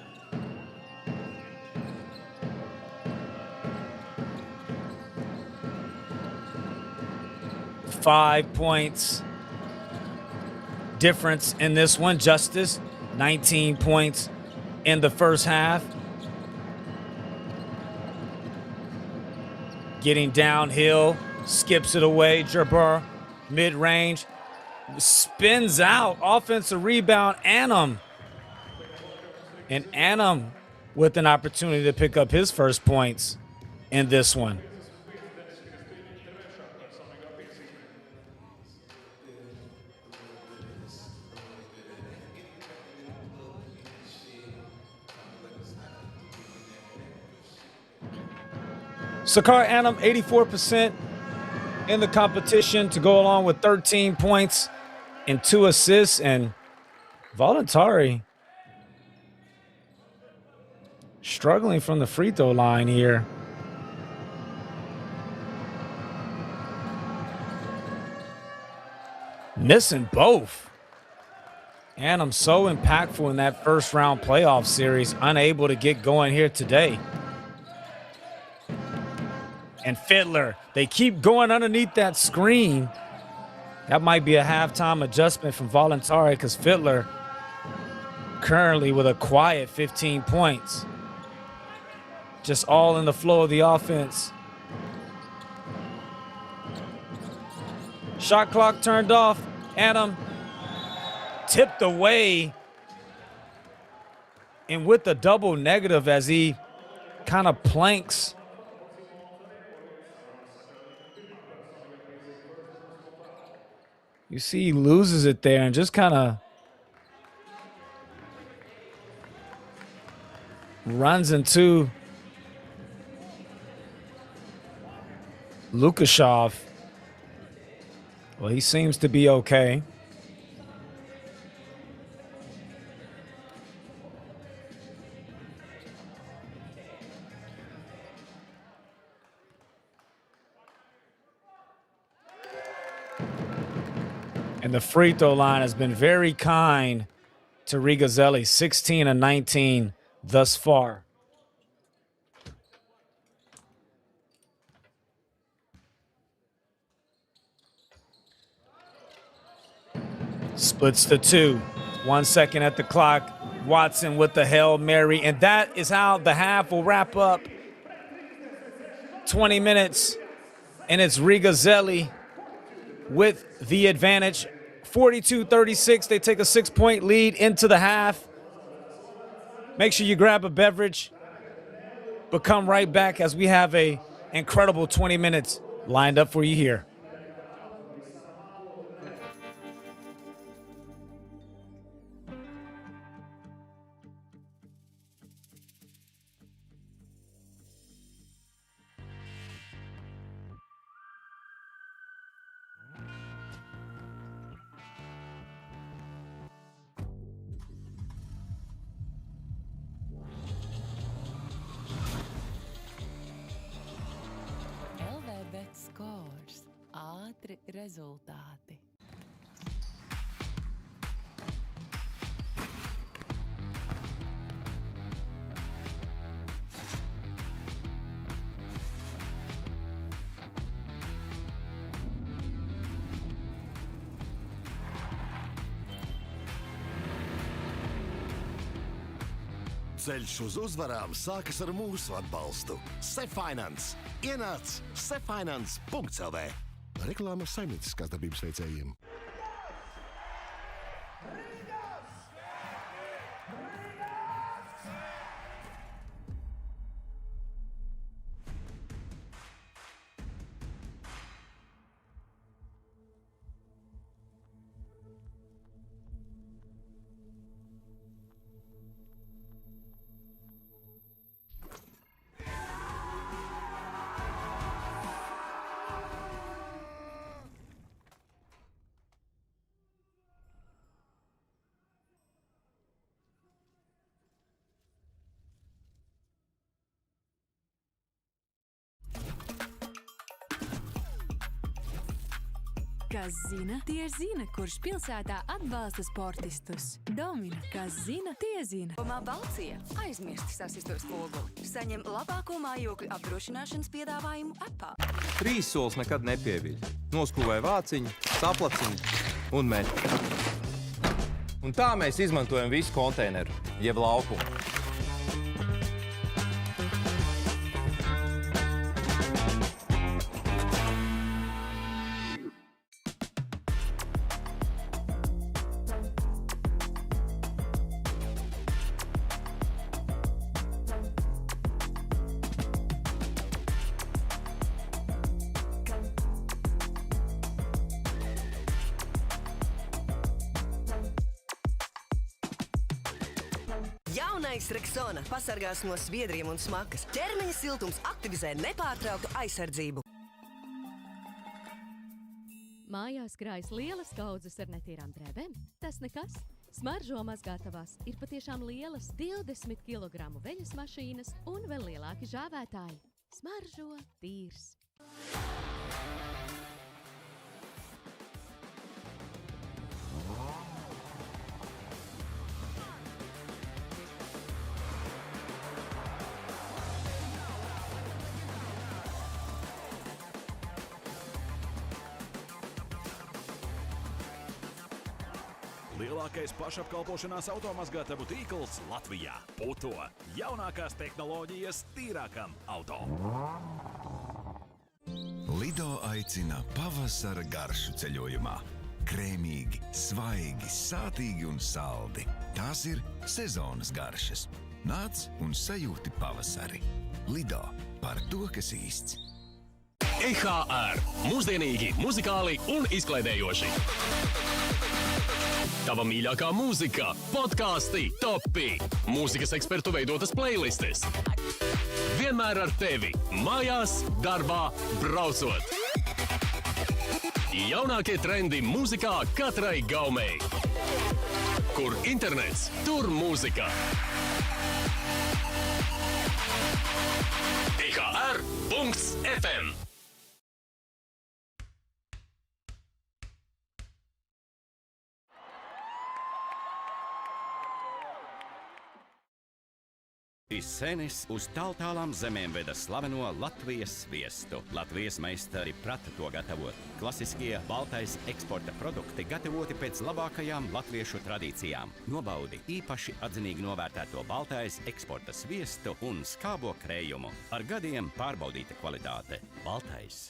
Five points difference in this one. Justice, 19 points in the first half. Getting downhill, skips it away. Jabbar, mid-range, spins out. Offensive rebound, Annam. And Annam with an opportunity to pick up his first points in this one. Sakar Annam, 84% in the competition to go along with 13 points and 2 assists. And Voluntari struggling from the free throw line here. Missing both. Annam so impactful in that first round playoff series, unable to get going here today. And Fiddler, they keep going underneath that screen. That might be a halftime adjustment from Voluntari because Fiddler currently with a quiet 15 points. Just all in the flow of the offense. Shot clock turned off. Annam tipped away. And with the double negative as he kind of planks. You see he loses it there and just kind of runs into Lukashov. Well, he seems to be okay. And the free throw line has been very kind to Riga Zelli, 16 of 19 thus far. Splits the 2. 1 second at the clock. Watson with the Hail Mary. And that is how the half will wrap up. 20 minutes. And it's Riga Zelli with the advantage. 42-36. They take a 6-point lead into the half. Make sure you grab a beverage. But come right back as we have a incredible 20 minutes lined up for you here. Scores, ātri rezultāti. Ceļš uz uzvarām sākas ar mūsu atbalstu. CSO. Ienāc CSO.lv. Reklāma saimnieciskās darbības veicējiem. Kas zina, tie zina, kurš pilsētā atbalsta sportistus. Domina, kas zina, tie zina. Balcija aizmirsti sasistot spoguli. Saņem labāko mājokļu apdrošināšanas piedāvājumu appā. 3 solis nekad nepieviļ. Noskrūvē vāciņu, saplaciņu un met. Un tā mēs izmantojam visu konteineru, jeb laukumu. Jaunais Rexona pasargās no sviedriem un smakas. Ķermeņa siltums aktivizē nepārtrauktu aizsardzību. Mājās krājas lielas kaudzes ar netīrām drēbēm? Tas nekas. Smaržo mazgātavās ir patiešām lielas 20 kg veļas mašīnas un vēl lielāki žāvētāji. Smaržo tīrs. Lielākais pašapkalpošanās automazgātavu tīkls Latvijā. Puto. Jaunākās tehnoloģijas tīrākam auto. Lido aicina pavasara garšu ceļojumā. Krēmīgi, svaigi, sātīgi un saldi. Tās ir sezonas garšas. Nāc un sajūti pavasari. Lido par to, kas īsts. EHR. Mūsdienīgi, muzikāli un izklaidējoši. Tava mīļākā mūzika, podkāsti, topi, mūzikas ekspertu veidotas playlistes. Vienmēr ar tevi, mājās, darbā, braucot. Jaunākie trendi mūzikā katrai gaumei. Kur internets, tur mūzika. EHR.FM. Senis uz tāltālām zemēm veda slaveno Latvijas sviestu. Latvijas meistari prata to gatavot. Klasiskie baltais eksporta produkti gatavoti pēc labākajām latviešu tradīcijām. Nobaudi īpaši atzinīgi novērtēto baltais eksporta sviestu un skābo krējumu. Ar gadiem pārbaudīta kvalitāte. Baltais.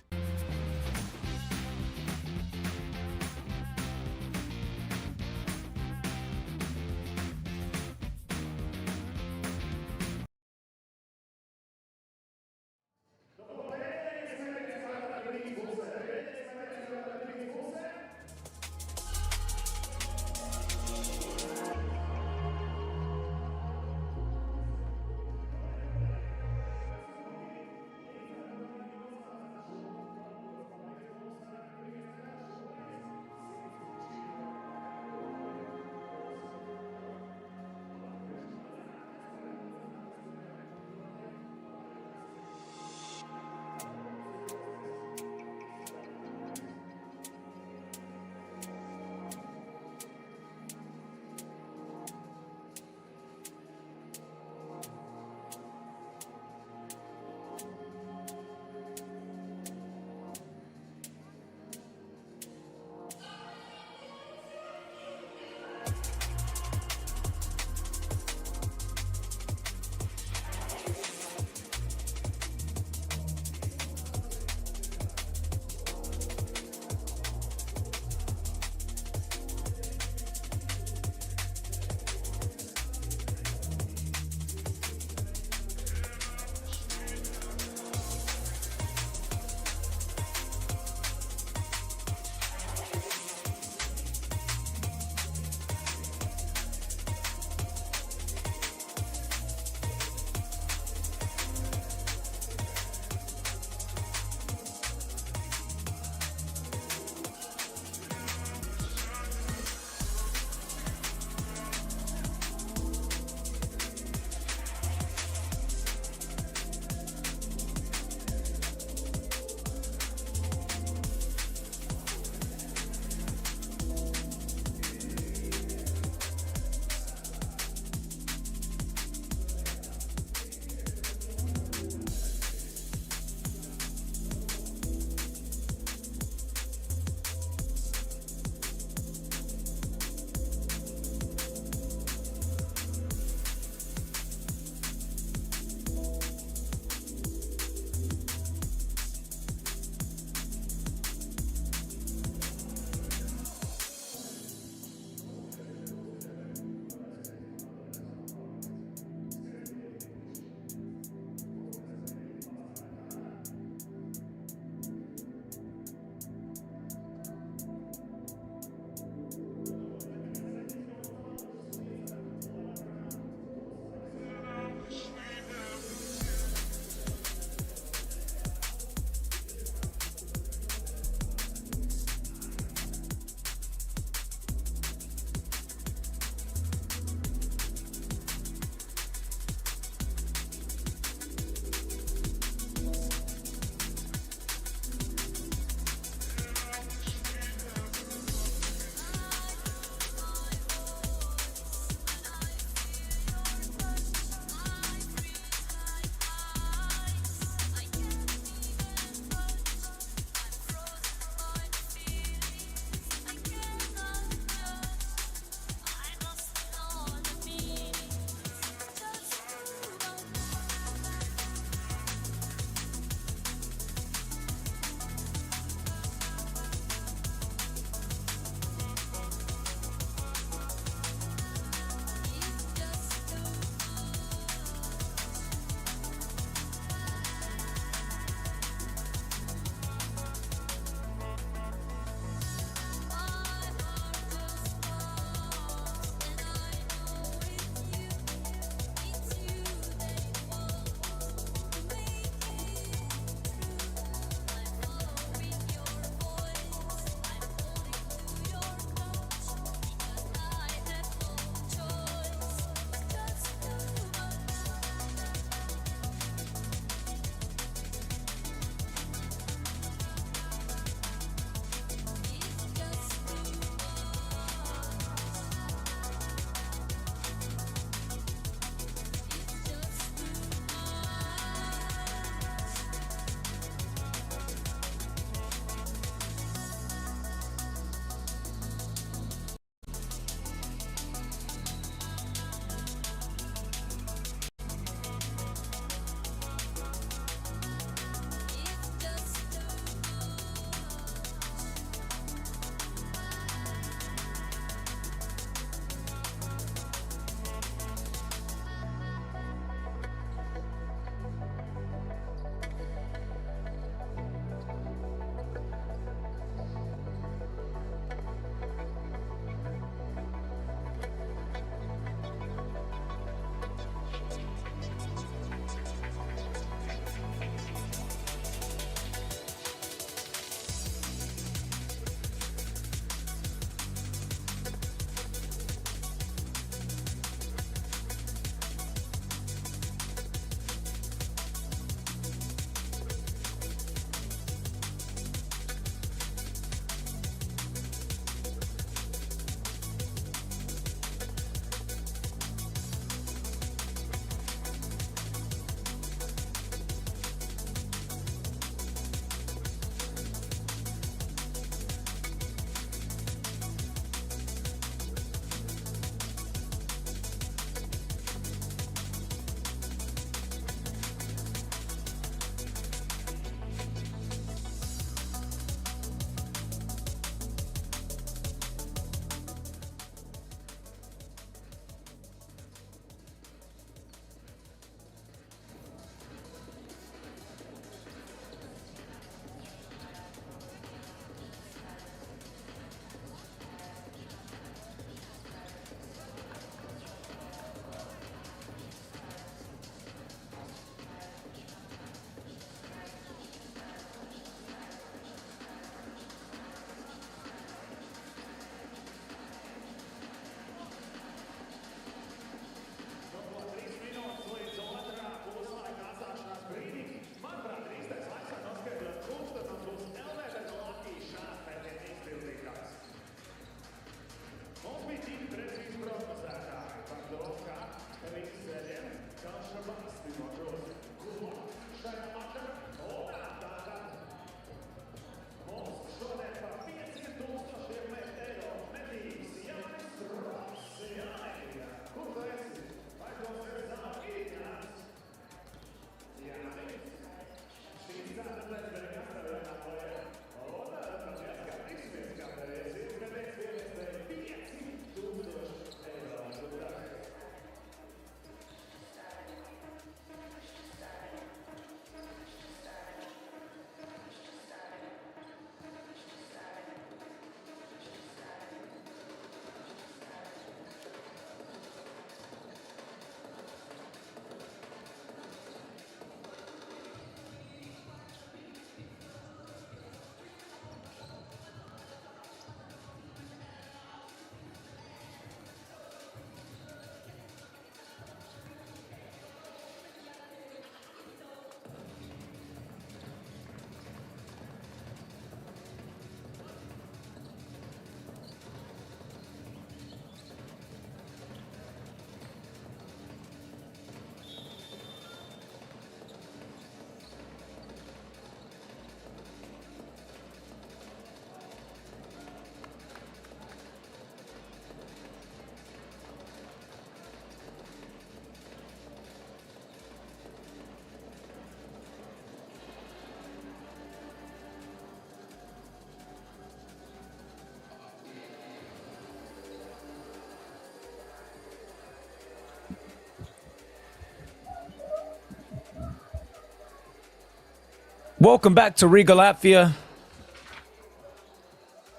Welcome back to Riga, Latvia.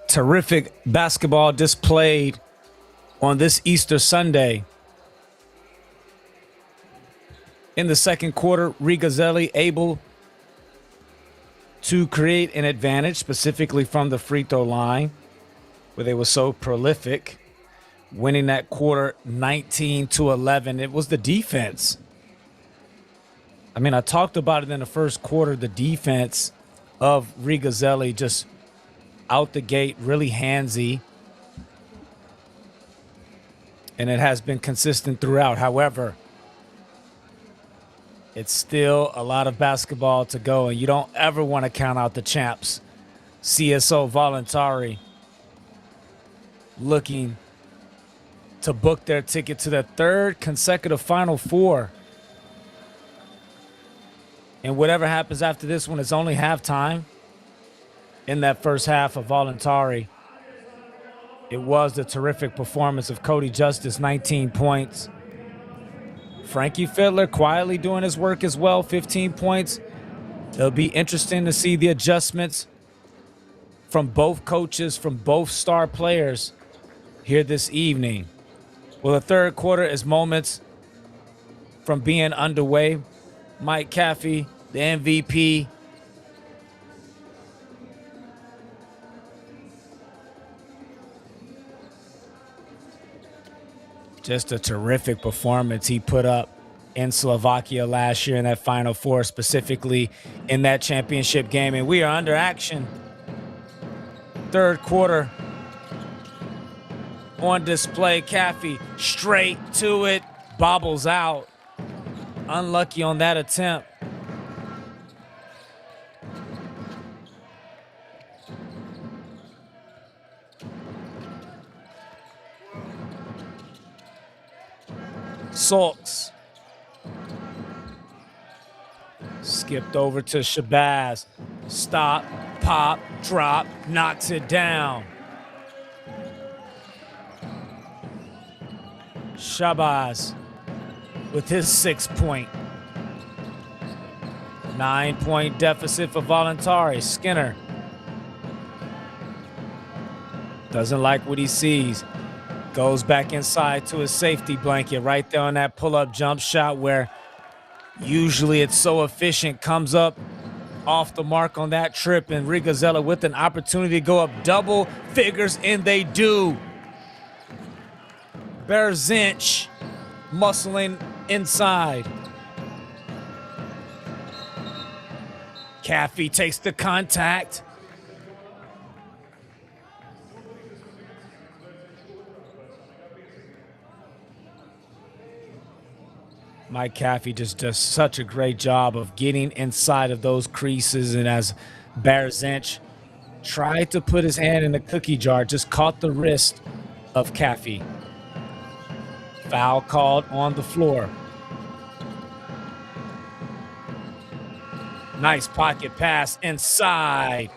Terrific basketball displayed on this Easter Sunday. In the second quarter, Riga Zelli able to create an advantage, specifically from the free throw line, where they were so prolific, winning that quarter 19-11. It was the defense. I mean, I talked about it in the first quarter, the defense of Riga Zelli just out the gate, really handsy. And it has been consistent throughout. However, it's still a lot of basketball to go, and you don't ever want to count out the champs. CSO Voluntari looking to book their ticket to their third consecutive Final Four. And whatever happens after this one, it's only halftime. In that first half of Voluntari, it was the terrific performance of Cody Justice, 19 points. Frankie Fiddler quietly doing his work as well, 15 points. It'll be interesting to see the adjustments from both coaches, from both star players here this evening. Well, the third quarter is moments from being underway. Mike Caffey, the MVP, just a terrific performance he put up in Slovakia last year in that Final Four, specifically in that championship game. And we are under action. Third quarter on display. Caffey straight to it, bobbles out. Unlucky on that attempt. Salks skipped over to Shabazz. Stop, pop, drop, knocks it down. Shabazz with his 6-point. 9-point deficit for Voluntari. Skinner doesn't like what he sees. Goes back inside to his safety blanket right there on that pull-up jump shot where usually it's so efficient. Comes up off the mark on that trip, and Riga Zelli with an opportunity to go up double figures, and they do. Berzinch muscling inside. Caffey takes the contact. Mike Caffey just does such a great job of getting inside of those creases, and as Berzinch tried to put his hand in the cookie jar, just caught the wrist of Caffey. Foul called on the floor. Nice pocket pass inside.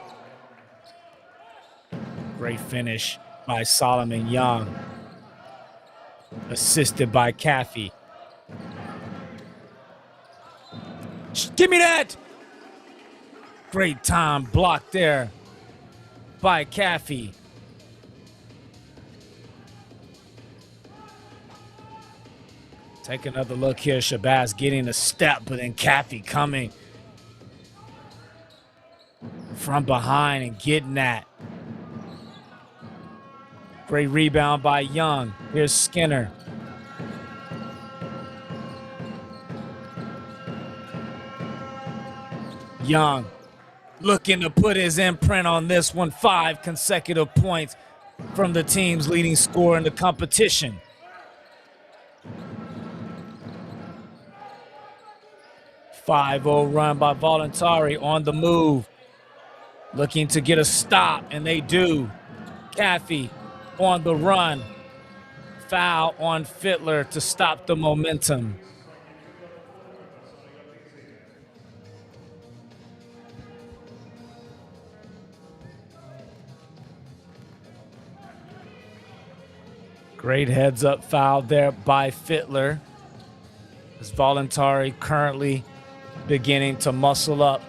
Great finish by Solomon Young. Assisted by Caffey. Give me that! Great time blocked there by Caffey. Take another look here. Shabazz getting a step, but then Caffey coming from behind and getting that. Great rebound by Young. Here's Skinner. Young looking to put his imprint on this one. 5 consecutive points from the team's leading scorer in the competition. .50 run by Voluntari on the move. Looking to get a stop, and they do. Caffey on the run. Foul on Fiddler to stop the momentum. Great heads-up foul there by Fiddler. As Voluntari currently beginning to muscle up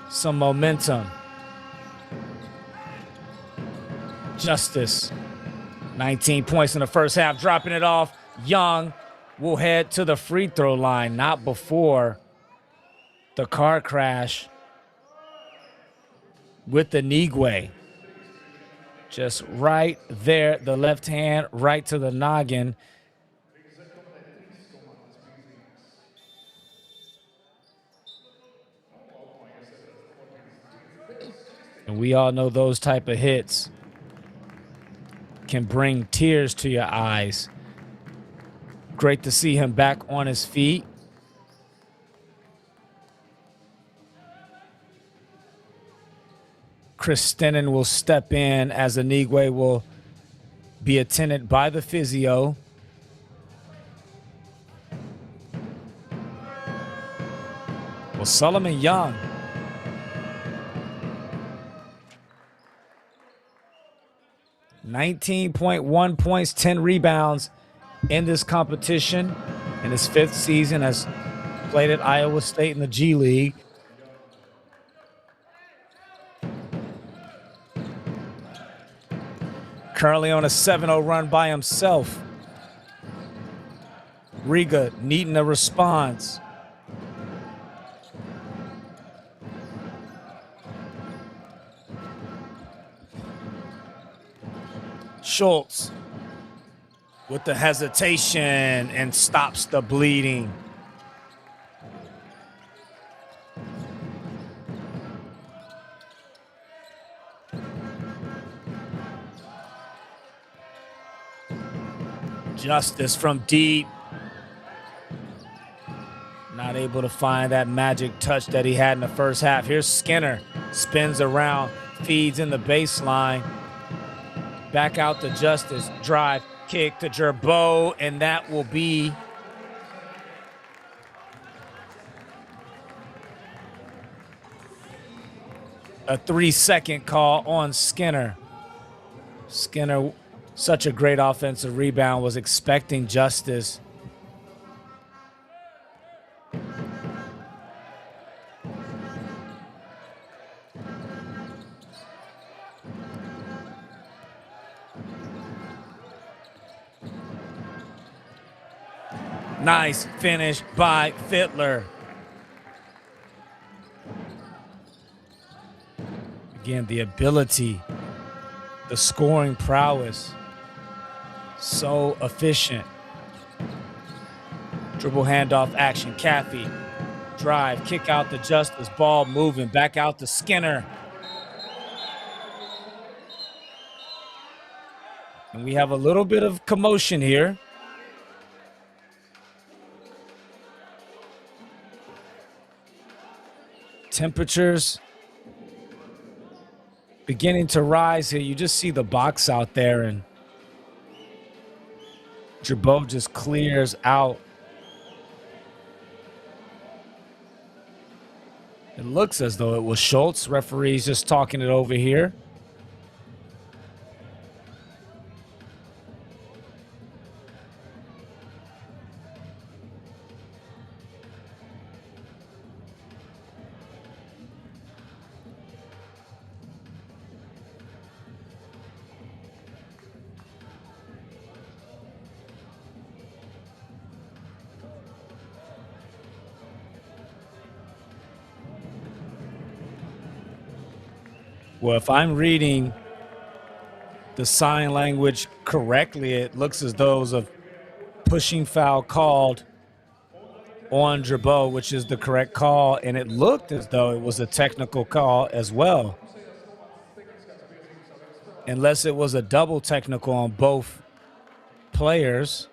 some momentum. Justice, 19 points in the first half, dropping it off. Young will head to the free throw line, not before the car crash with the Nigwe. Just right there, the left hand right to the noggin. And we all know those type of hits can bring tears to your eyes. Great to see him back on his feet. Chris Stennen will step in as Anigwe will be attended by the physio. Well, Solomon Young. .1 points, 10 rebounds in this competition. In his 5th season, has played at Iowa State in the G League. Currently on a 7-0 run by himself. Riga needing a response. Schultz with the hesitation and stops the bleeding. Justice from deep. Not able to find that magic touch that he had in the first half. Here's Skinner. Spins around, feeds in the baseline. Back out to Justice. Drive, kick to Gerbeau, and that will be a 3-second call on Skinner. Skinner, such a great offensive rebound, was expecting Justice. Nice finish by Fittler. Again, the ability, the scoring prowess, so efficient. Dribble handoff action, Caffey. Drive, kick out to Justice, ball moving, back out to Skinner. And we have a little bit of commotion here. Temperatures beginning to rise here. You just see the box out there, and Gerbeau just clears out. It looks as though it was Schultz. Referee's just talking it over here. Well, if I'm reading the sign language correctly, it looks as though it was a pushing foul called on Gerbeau, which is the correct call, and it looked as though it was a technical call as well. Unless it was a double technical on both players.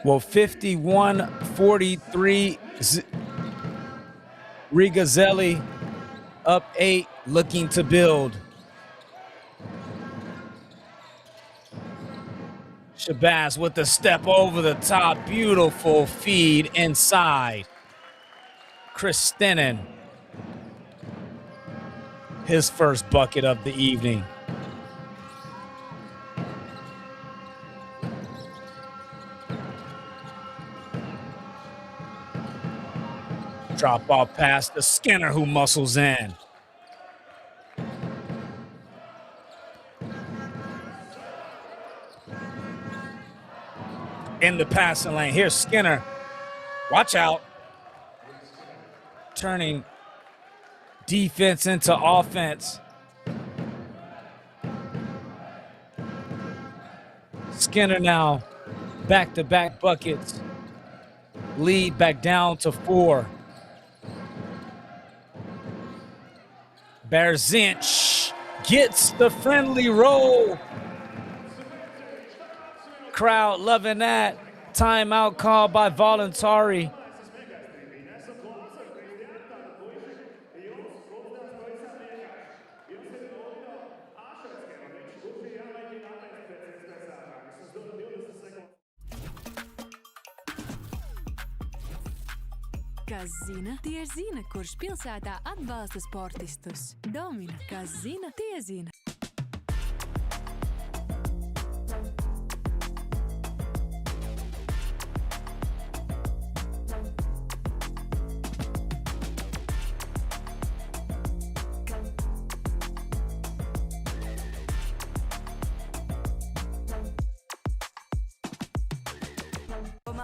Well, 51-43, Riga Zelli up 8, looking to build. Shabazz with the step over the top. Beautiful feed inside. Kristinen. His first bucket of the evening. Drop off pass to Skinner, who muscles in. In the passing lane. Here's Skinner. Watch out. Turning defense into offense. Skinner now back-to-back buckets. Lead back down to 4. Berzinch gets the friendly roll. Crowd loving that. Timeout call by Voluntari. Kas zina, tie zina, kurš pilsētā atbalsta sportistus. Domina, kas zina, tie zina.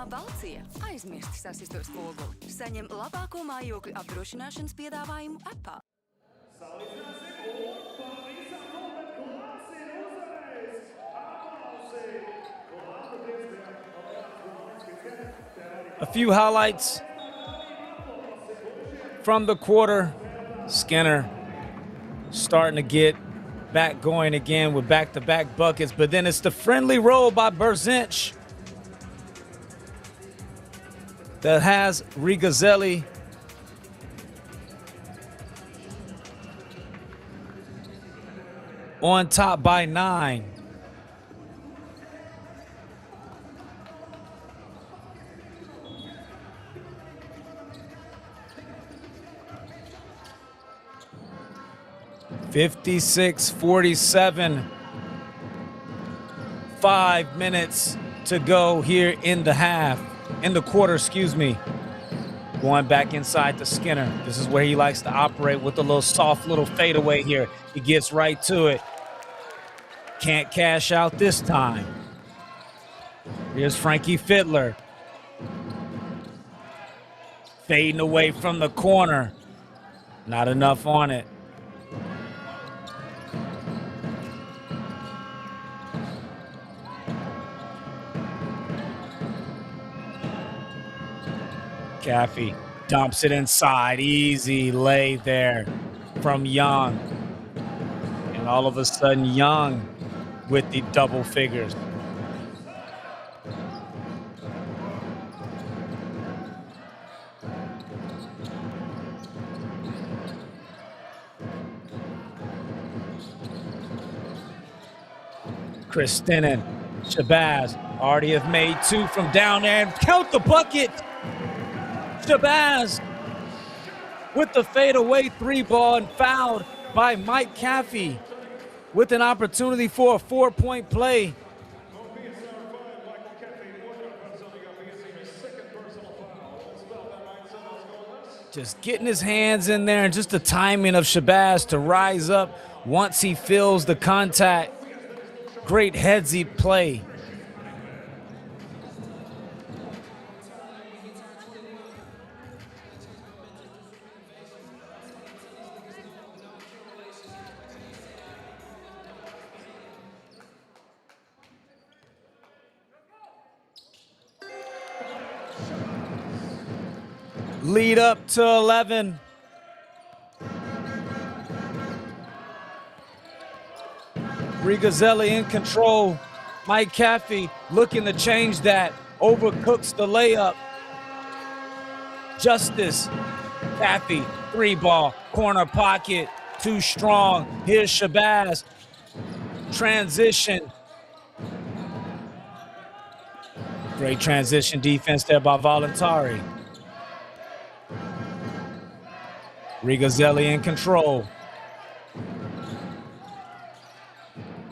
Balcija aizmirsti sasistot spoguli. Saņem labāko mājokļu apdrošināšanas piedāvājumu appā. A few highlights from the quarter. Skinner starting to get back going again with back-to-back buckets, but then it's the friendly roll by Berzinch that has Riga Zelli on top by 9. (56-47). 5 minutes to go here in the half. In the quarter, excuse me. Going back inside to Skinner. This is where he likes to operate with a little soft little fadeaway here. He gets right to it. Can't cash out this time. Here's Frankie Fiddler. Fading away from the corner. Not enough on it. Caffey dumps it inside. Easy lay there from Young. And all of a sudden, Young with the double figures. Kristinen, Shabazz already have made 2 from down there and count the bucket. Shabazz with the fadeaway 3-ball and fouled by Mike Caffey with an opportunity for a 4-point play. Just getting his hands in there and just the timing of Shabazz to rise up once he feels the contact. Great headsy play. Lead up to 11. Riga Zelli in control. Mike Caffey looking to change that. Overcooks the layup. Justice. Caffey, 3-ball, corner pocket, too strong. Here's Shabazz. Transition. Great transition defense there by Voluntari. Riga Zelli in control.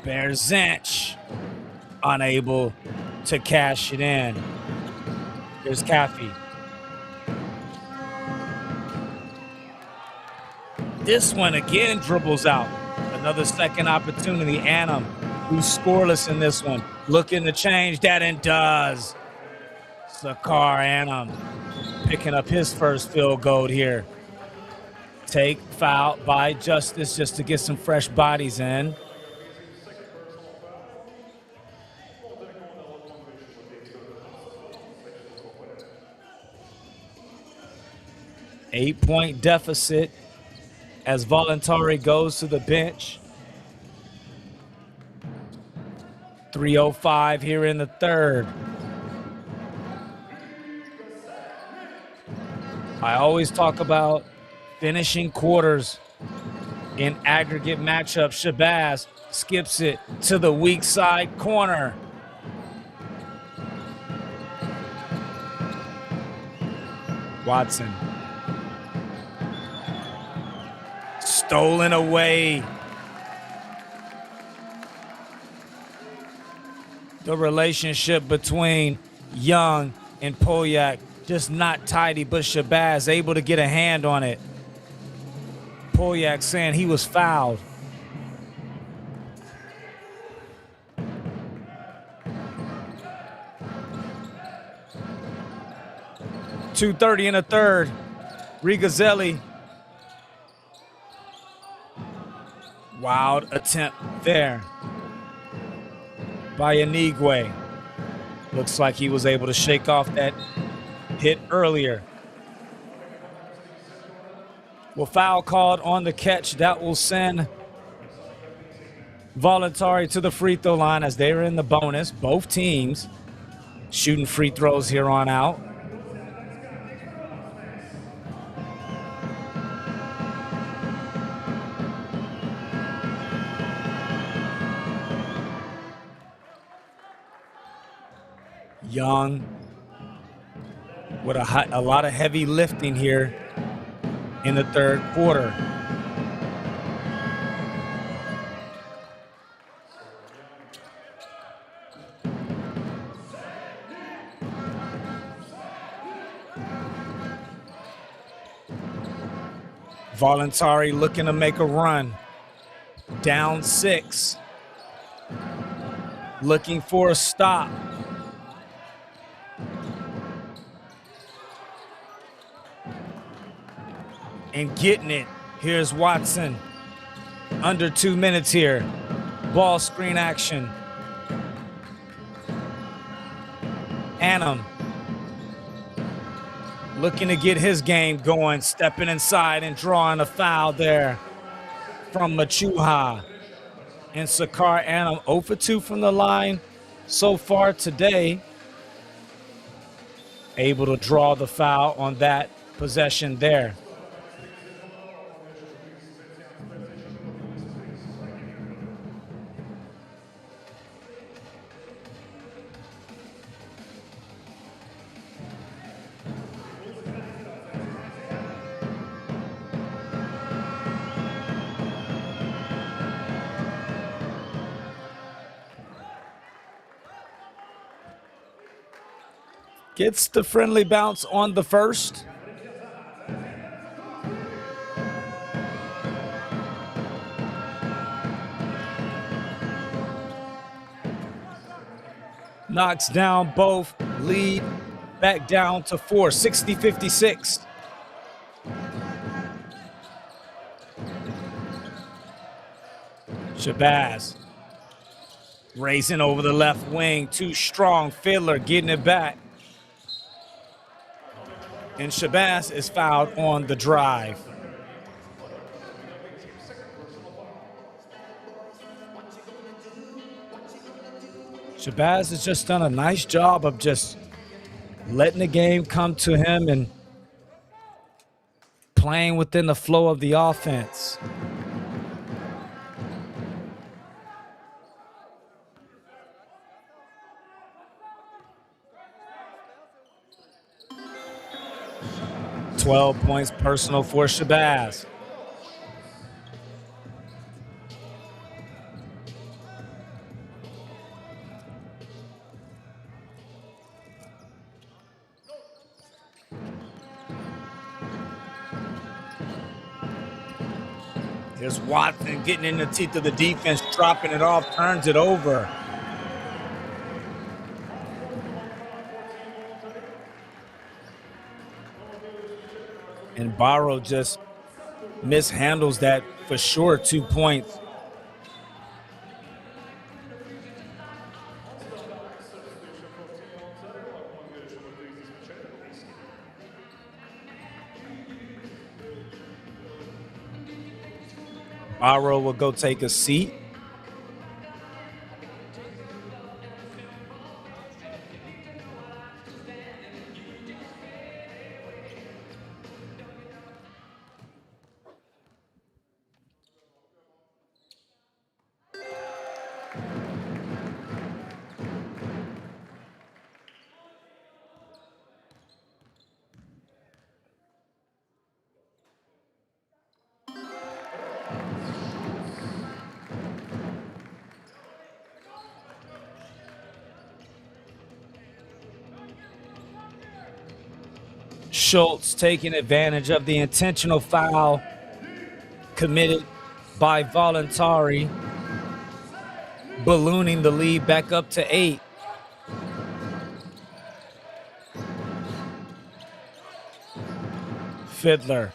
Berzanch unable to cash it in. Here's Caffey. This one again dribbles out. Another second opportunity. Annam, who's scoreless in this one, looking to change that and does. Sakar Annam picking up his first field goal here. Take foul by Justice just to get some fresh bodies in. Eight-point deficit as Voluntari goes to the bench. 3:05 here in the third. I always talk about finishing quarters in aggregate matchups. Shabazz skips it to the weak side corner. Watson. Stolen away. The relationship between Young and Polyak just not tidy, but Shabazz able to get a hand on it. Polyak saying he was fouled. .230 in the third. Riga Zelli. Wild attempt there by Anigwe. Looks like he was able to shake off that hit earlier. Well, foul called on the catch. That will send Voluntari to the free throw line as they're in the bonus. Both teams shooting free throws here on out. Young with a lot of heavy lifting here in the third quarter. Voluntari looking to make a run. Down 6. Looking for a stop. And getting it. Here's Watson. Under 2 minutes here. Ball screen action. Annam looking to get his game going, stepping inside and drawing a foul there from Machuha. And Sakar Annam 0 for 2 from the line so far today. Able to draw the foul on that possession there. Gets the friendly bounce on the first. Knocks down both. Lead back down to 4, 60-56. Shabazz racing over the left wing. Too strong. Fiddler getting it back. And Shabazz is fouled on the drive. Shabazz has just done a nice job of just letting the game come to him and playing within the flow of the offense. 12 points personal for Shabazz. Here's Watson getting in the teeth of the defense, dropping it off, turns it over. And Barrow just mishandles that for sure, 2 points. Barrow will go take a seat. Schultz taking advantage of the intentional foul committed by Voluntari, ballooning the lead back up to 8. Fiddler,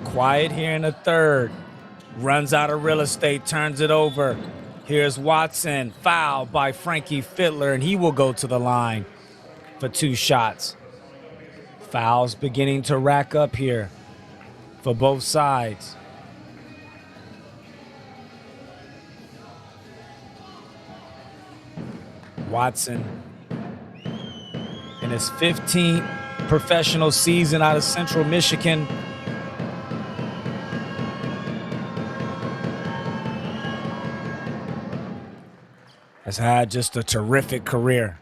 quiet here in the third, runs out of real estate, turns it over. Here's Watson, foul by Frankie Fiddler, and he will go to the line for 2 shots. Fouls beginning to rack up here for both sides. Watson in his 15th professional season out of Central Michigan. Has had just a terrific career.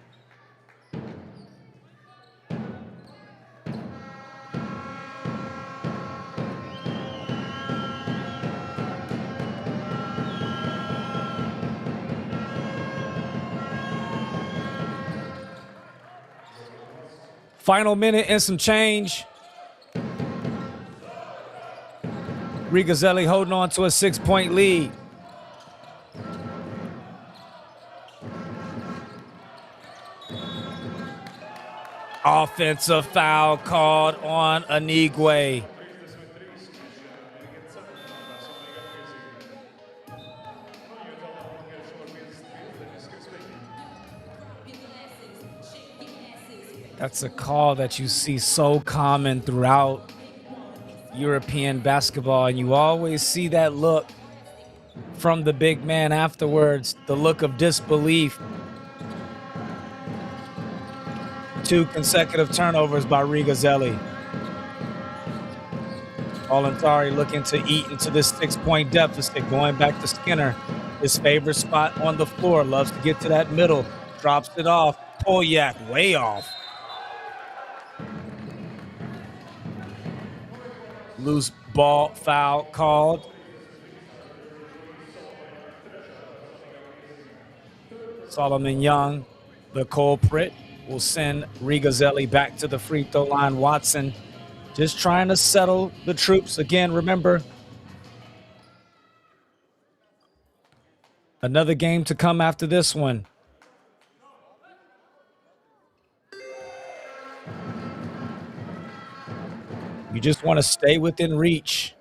Final minute and some change. Riga Zelli holding on to a 6-point lead. Offensive foul called on Anigwe. That's a call that you see so common throughout European basketball, and you always see that look from the big man afterwards, the look of disbelief. 2 consecutive turnovers by Riga Zelli. Voluntari looking to eat into this 6-point deficit, going back to Skinner, his favorite spot on the floor, loves to get to that middle, drops it off, Polyak way off. Loose ball foul called. Solomon Young, the culprit, will send Riga Zelli back to the free throw line. Watson just trying to settle the troops. Again, remember, another game to come after this one. You just want to stay within reach.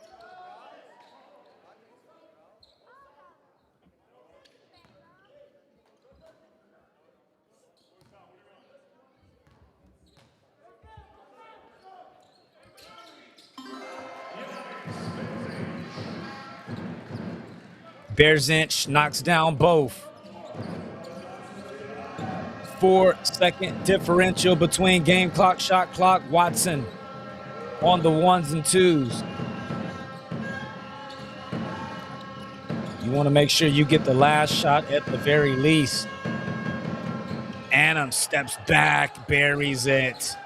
Berzinch knocks down both. 4-second differential between game clock, shot clock. Watson on the 1s and 2s. You want to make sure you get the last shot at the very least. Annam steps back, buries it.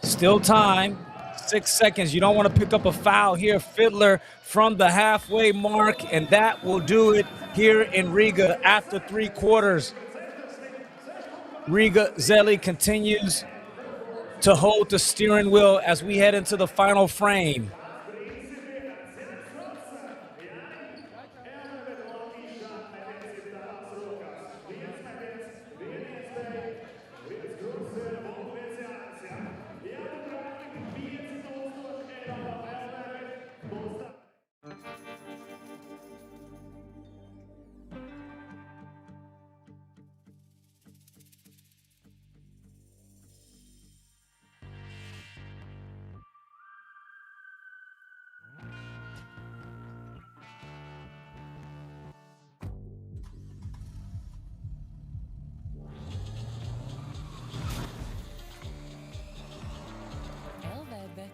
Still time. 6 seconds. You don't want to pick up a foul here. Fiddler from the halfway mark, and that will do it here in Riga after 3 quarters. Riga Zelli continues to hold the steering wheel as we head into the final frame.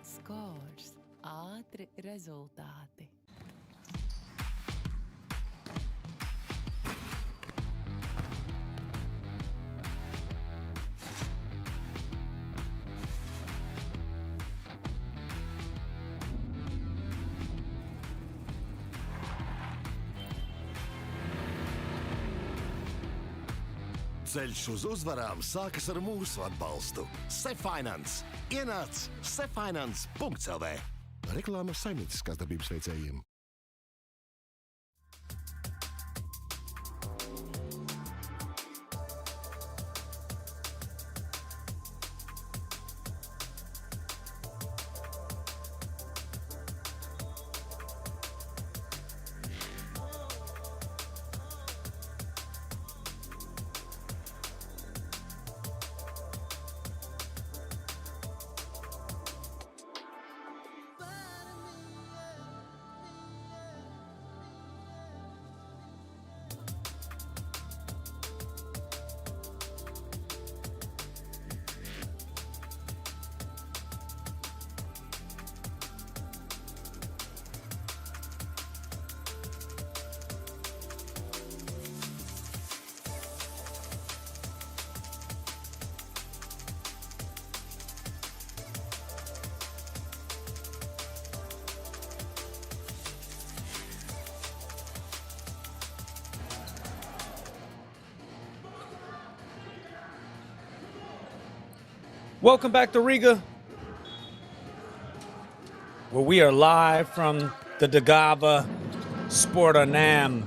Scores. Ātri rezultāti. Ceļš uz uzvarām sākas ar mūsu atbalstu. CSO ienāc cfinance.lv. Reklāma saimnieciskās darbības veicējiem. Welcome back to Riga, where we are live from the Dagava Sport Nam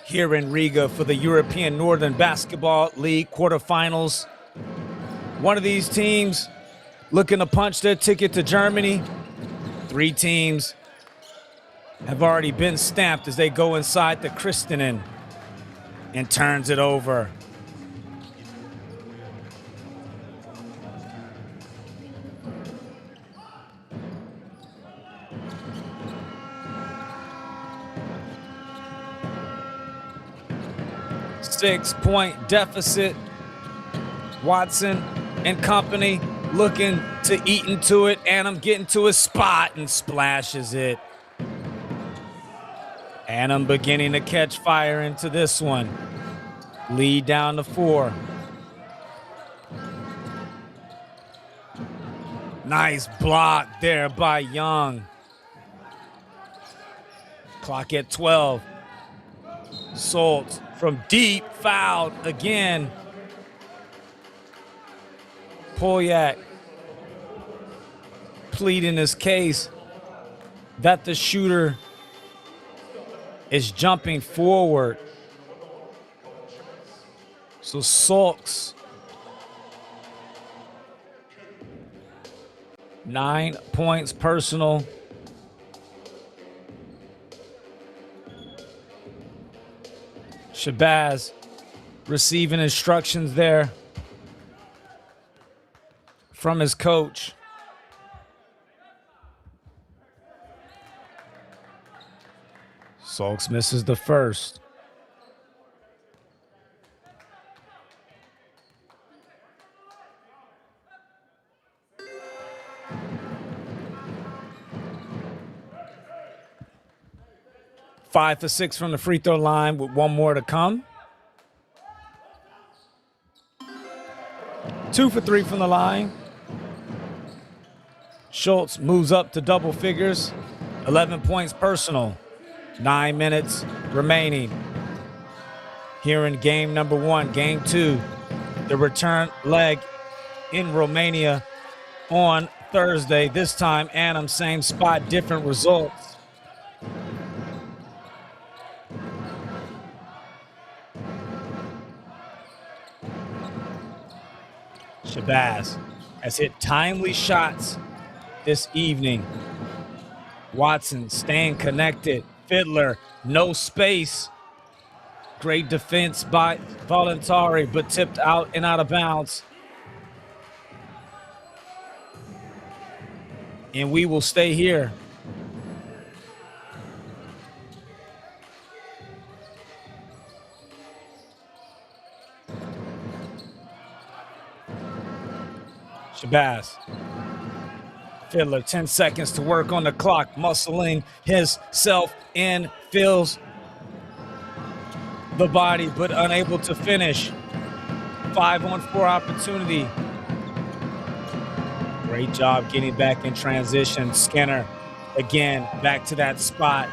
here in Riga for the European Northern Basketball League quarterfinals. One of these teams looking to punch their ticket to Germany. 3 teams have already been stamped as they go inside the Christenen and turns it over. Six-point deficit. Watson and company looking to eat into it. Annam getting to his spot and splashes it. Annam beginning to catch fire into this one. Lead down to 4. Nice block there by Young. Clock at 12. Solt from deep, fouled again. Polyak pleading his case that the shooter is jumping forward. So Sulks, 9 points personal. Shabazz receiving instructions there from his coach. Sulks misses the first. Five for 6 from the free throw line with 1 more to come. 2 for 3 from the line. Schultz moves up to double figures, 11 points personal, 9 minutes remaining. Here in game number 1, game 2, the return leg in Romania on Thursday. This time, Annam, same spot, different results. Shabazz has hit timely shots this evening. Watson staying connected. Fiddler, no space. Great defense by Voluntari, but tipped out and out of bounds. And we will stay here. Shabazz. Fiddler, 10 seconds to work on the clock, muscling himself in, feels the body, but unable to finish. 5-on-4 opportunity. Great job getting back in transition. Skinner, again, back to that spot.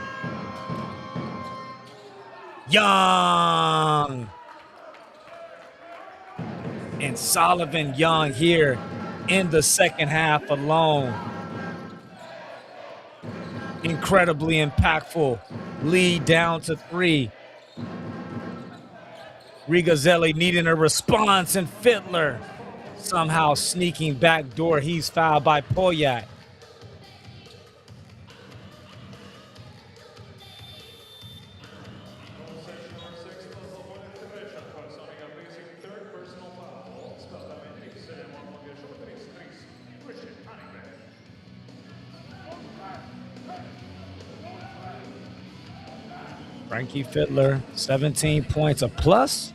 Young. And Sullivan Young here in the second half alone. Incredibly impactful. Lead down to 3. Riga Zelli needing a response, and Fiddler somehow sneaking back door. He's fouled by Poyak. Frankie Fiddler, 17 points, a plus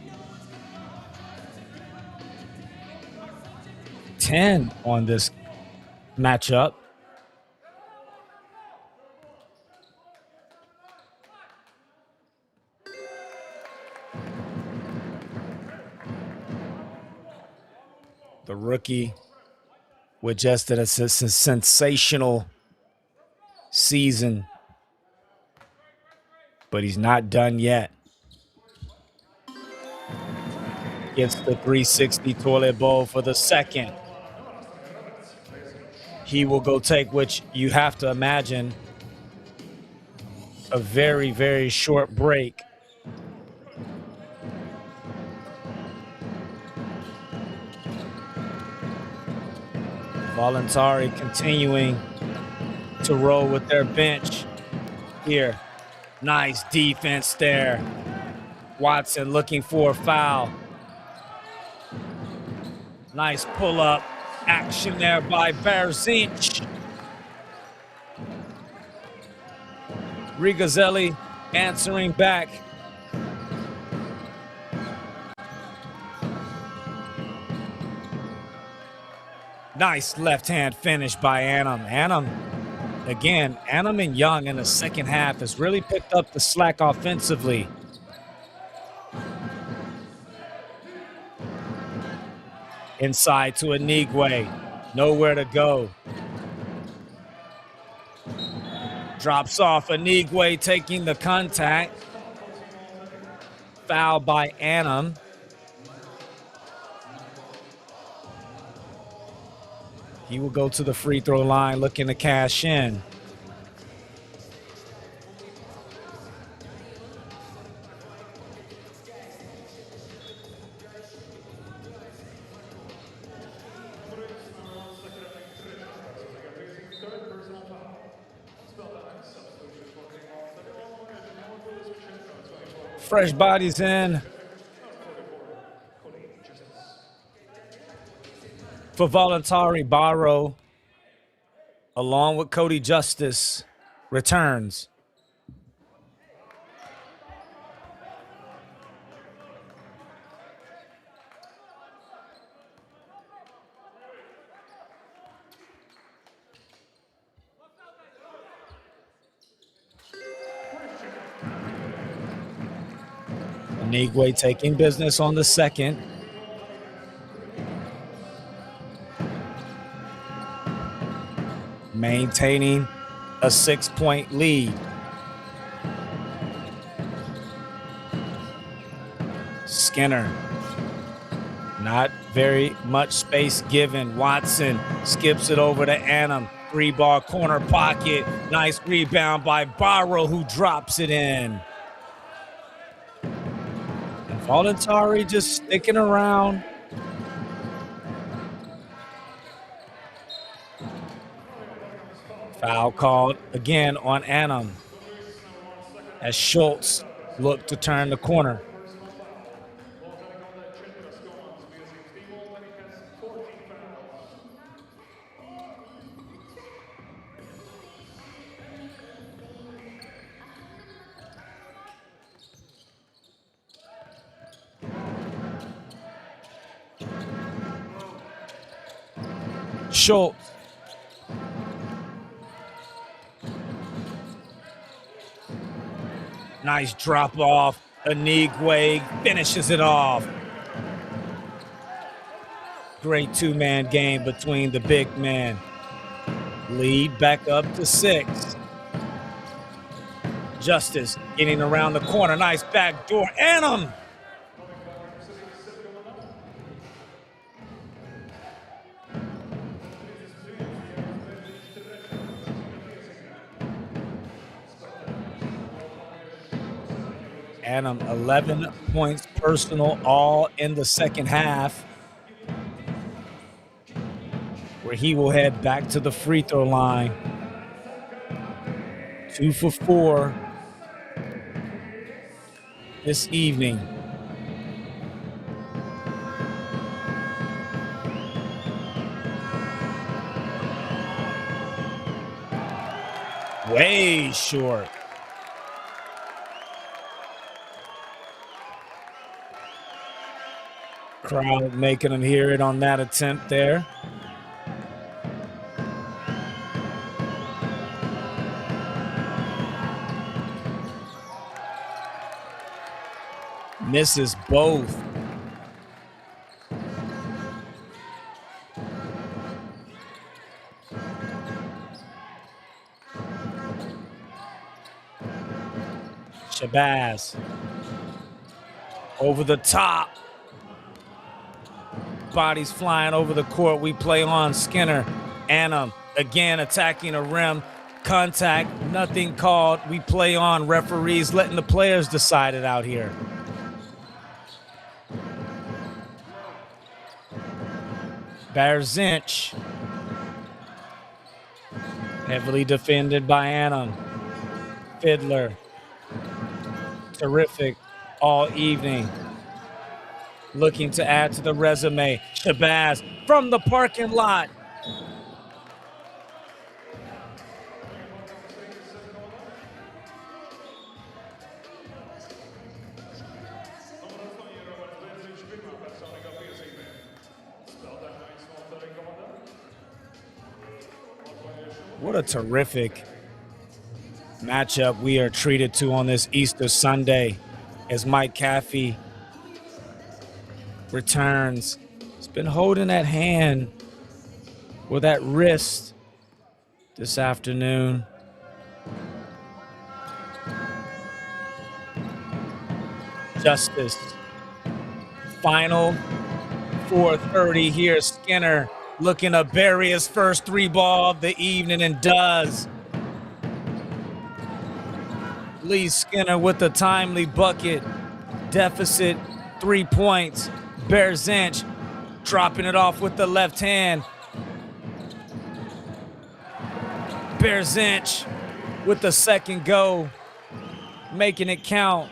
10 on this matchup. The rookie with just a sensational season, but he's not done yet. Gets the 360 toilet bowl for the second. He will go take, which you have to imagine, a very, very short break. Voluntari continuing to roll with their bench here. Nice defense there. Watson looking for a foul. Nice pull-up action there by Berzinch. Riga Zelli answering back. Nice left-hand finish by Annam. Annam and Young in the second half has really picked up the slack offensively. Inside to Anigwe, nowhere to go. Drops off, Anigwe taking the contact. Foul by Annam. He will go to the free throw line looking to cash in. Fresh bodies in for Voluntari. Barrow, along with Cody Justice, returns. Anigwe taking business on the second. maintaining a 6-point lead. Skinner, not very much space given. Watson skips it over to Annam. 3-ball corner pocket. Nice rebound by Barrow, who drops it in. And Voluntari just sticking around. Foul called again on Annam as Schultz looked to turn the corner. Schultz. Nice drop off. Anigwe finishes it off. Great two-man game between the big men. Lead back up to 6. Justice getting around the corner. Nice back door. Annam. Annam, 11 points personal, all in the second half, where he will head back to the free throw line. 2 for 4 this evening. Way short. Crowd making him hear it on that attempt there. Misses both. Shabazz over the top. Bodies flying over the court. We play on Skinner. Annam again attacking a rim. Contact, nothing called. We play on. Referees letting the players decide it out here. Berzinch. Heavily defended by Annam. Fiddler. Terrific all evening. Looking to add to the resume. Shabazz from the parking lot. What a terrific matchup we are treated to on this Easter Sunday as Mike Caffey returns. He's been holding that hand or that wrist this afternoon. Justice. Final 4:30 here. Skinner looking to bury his first 3-ball of the evening and does. Lee Skinner with the timely bucket. Deficit 3 points. Berzinch dropping it off with the left hand. Berzinch with the second go, making it count.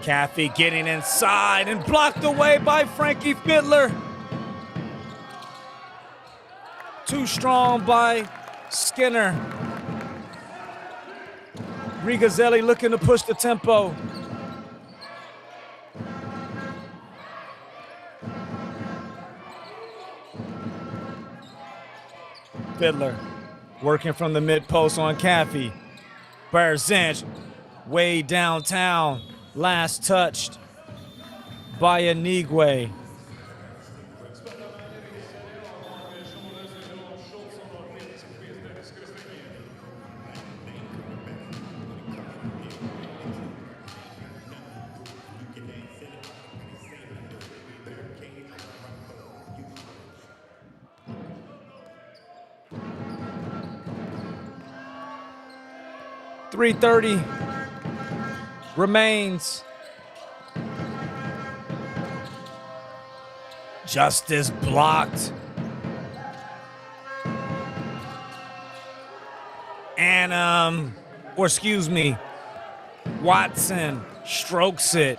Caffey getting inside and blocked away by Frankie Fiddler. Too strong by Skinner. Riga Zelli looking to push the tempo. Fiddler working from the mid post on Caffey. Berzinch way downtown. Last touched by Anigwe. .330 remains. Justice blocked. And, Watson strokes it.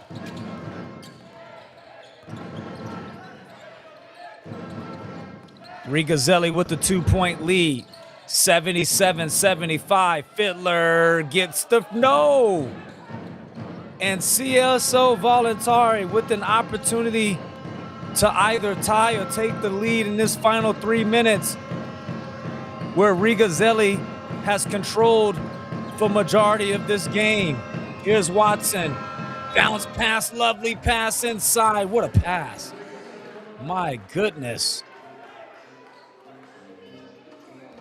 Riga Zelli with the 2-point lead. 77-75. Fiddler gets the no. And CSO Voluntari with an opportunity to either tie or take the lead in this final 3 minutes, where Riga Zelli has controlled for majority of this game. Here's Watson. Bounce pass, lovely pass inside. What a pass. My goodness.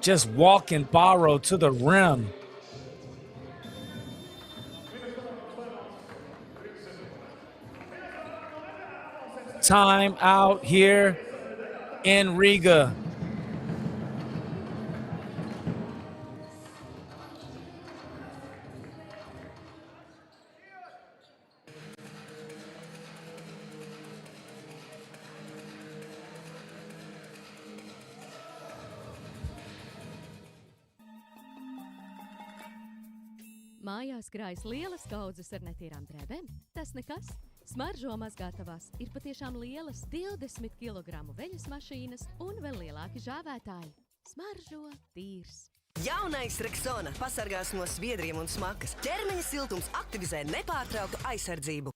Just walking Barrow to the rim. Time out here in Riga. Mājās krājas lielas kaudzes ar netīrām drēbēm? Tas nekas. Smaržo mazgātavās ir patiešām lielas 20 kg veļas mašīnas un vēl lielāki žāvētāji. Smaržo tīrs. Jaunais Rexona pasargās no sviedriem un smakas. Ķermeņa siltums aktivizē nepārtrauktu aizsardzību.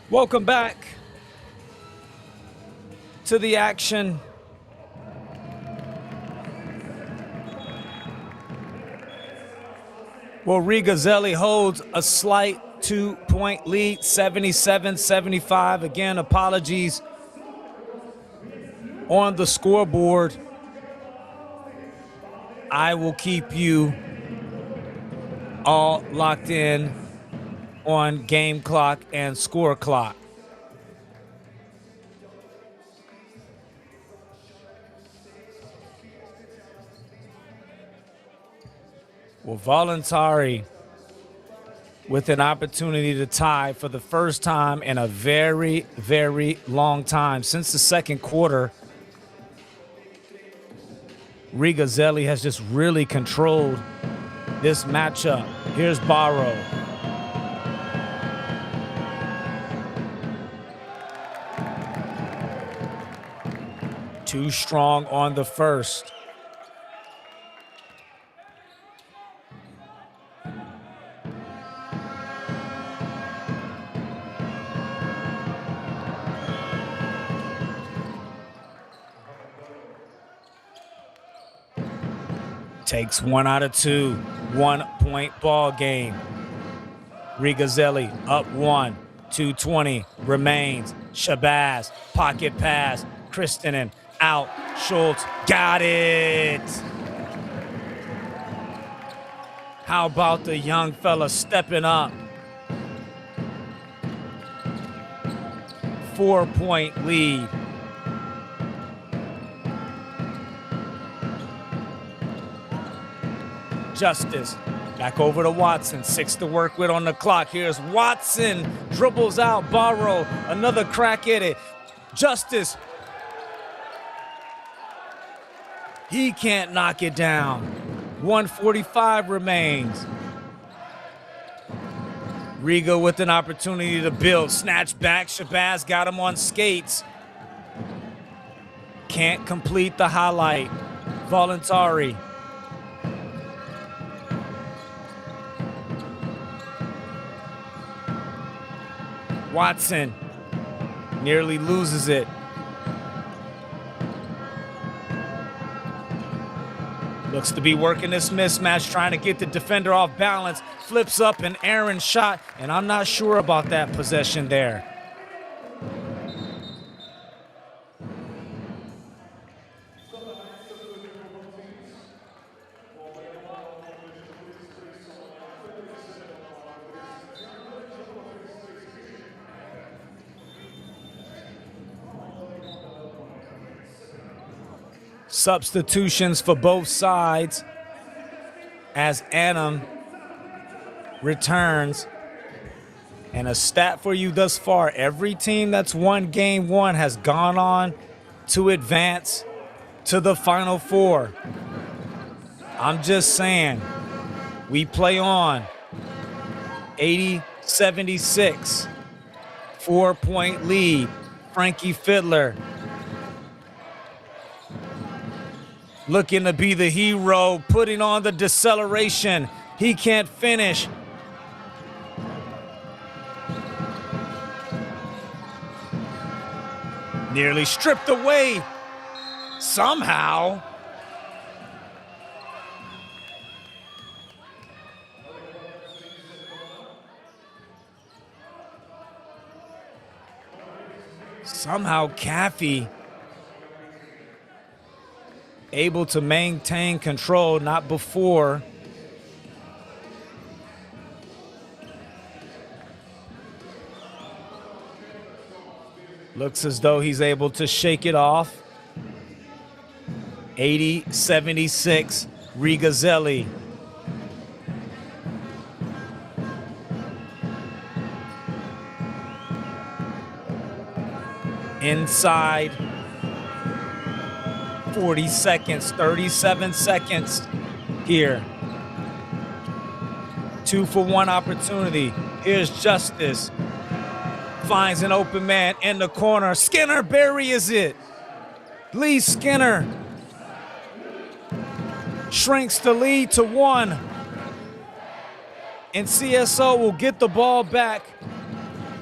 Welcome back to the action. Well, Riga Zelli holds a slight 2-point lead, 77-75. Again, apologies on the scoreboard. I will keep you all locked in on game clock and score clock. Well, Voluntari with an opportunity to tie for the first time in a very, very long time. Since the second quarter, Riga Zelli has just really controlled this matchup. Here's Barrow. Too strong on the first. Takes 1 out of 2. 1-point ball game. Riga Zelli up 1. 2:20 remains. Shabazz, pocket pass. Kristinen out. Schultz got it. How about the young fella stepping up? 4-point lead. Justice back over to Watson. 6 to work with on the clock. Here's Watson. Dribbles out. Barrow. Another crack at it. Justice. He can't knock it down. 1:45 remains. Riga with an opportunity to build. Snatch back. Shabazz got him on skates. Can't complete the highlight. Voluntari. Watson nearly loses it. Looks to be working this mismatch, trying to get the defender off balance. Flips up an errant shot, and I'm not sure about that possession there. Substitutions for both sides as Adam returns. And a stat for you thus far, every team that's won game one has gone on to advance to the Final Four. I'm just saying, we play on. 80-76, 4-point lead. Frankie Fiddler looking to be the hero, putting on the deceleration. He can't finish. Nearly stripped away somehow. Somehow Caffey able to maintain control, not before. Looks as though he's able to shake it off. 80-76, Riga Zelli. Inside 40 seconds, 37 seconds here. 2-for-1 opportunity. Here's Justice. Finds an open man in the corner. Skinner buries it. Lee Skinner shrinks the lead to 1. And CSO will get the ball back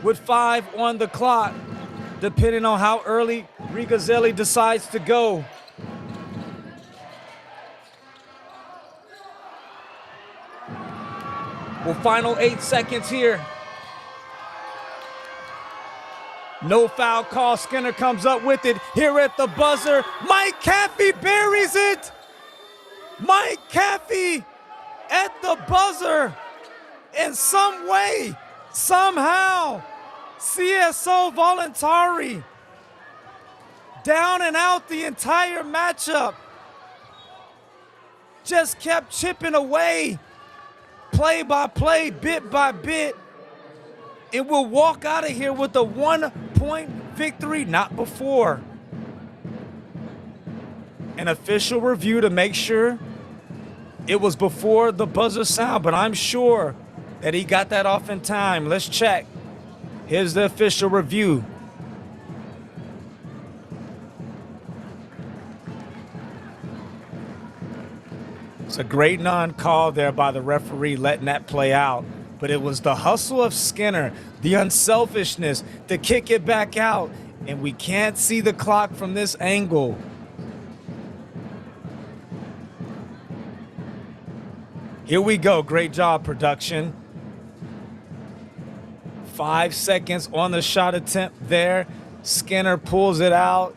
with 5 on the clock, depending on how early Riga Zelli decides to go. Well, final 8 seconds here. No foul call. Skinner comes up with it here at the buzzer. Mike Caffey buries it. Mike Caffey at the buzzer. In some way, somehow, CSO Voluntari down and out the entire matchup. Just kept chipping away, play by play, bit by bit. It will walk out of here with a 1-point victory, not before. An official review to make sure it was before the buzzer sound, but I'm sure that he got that off in time. Let's check. Here's the official review. It's a great non-call there by the referee, letting that play out. But it was the hustle of Skinner, the unselfishness to kick it back out. And we can't see the clock from this angle. Here we go. Great job, production. 5 seconds on the shot attempt there. Skinner pulls it out.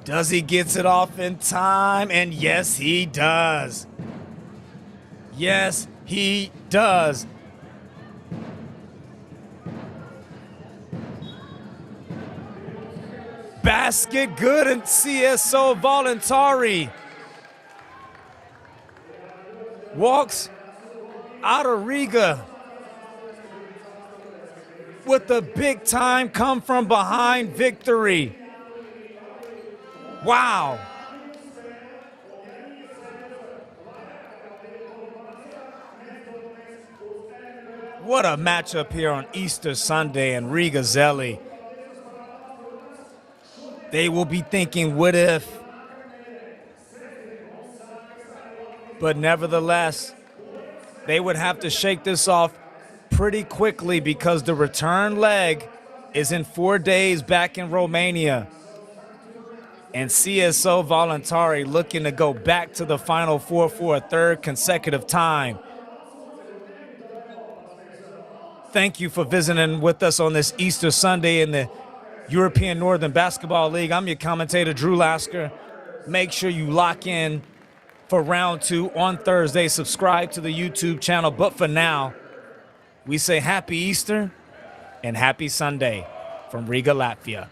Does he get it off in time? And yes, he does. Yes, he does. Basket good, and CSO Voluntari walks out of Riga with the big time come from behind victory. Wow. What a matchup here on Easter Sunday in Riga Zelli. They will be thinking, what if? But nevertheless, they would have to shake this off pretty quickly because the return leg is in 4 days back in Romania. And CSO Voluntari looking to go back to the Final Four for a third consecutive time. Thank you for visiting with us on this Easter Sunday in the European Northern Basketball League. I'm your commentator, Drew Lasker. Make sure you lock in for round 2 on Thursday. Subscribe to the YouTube channel. But for now, we say happy Easter and happy Sunday from Riga, Latvia.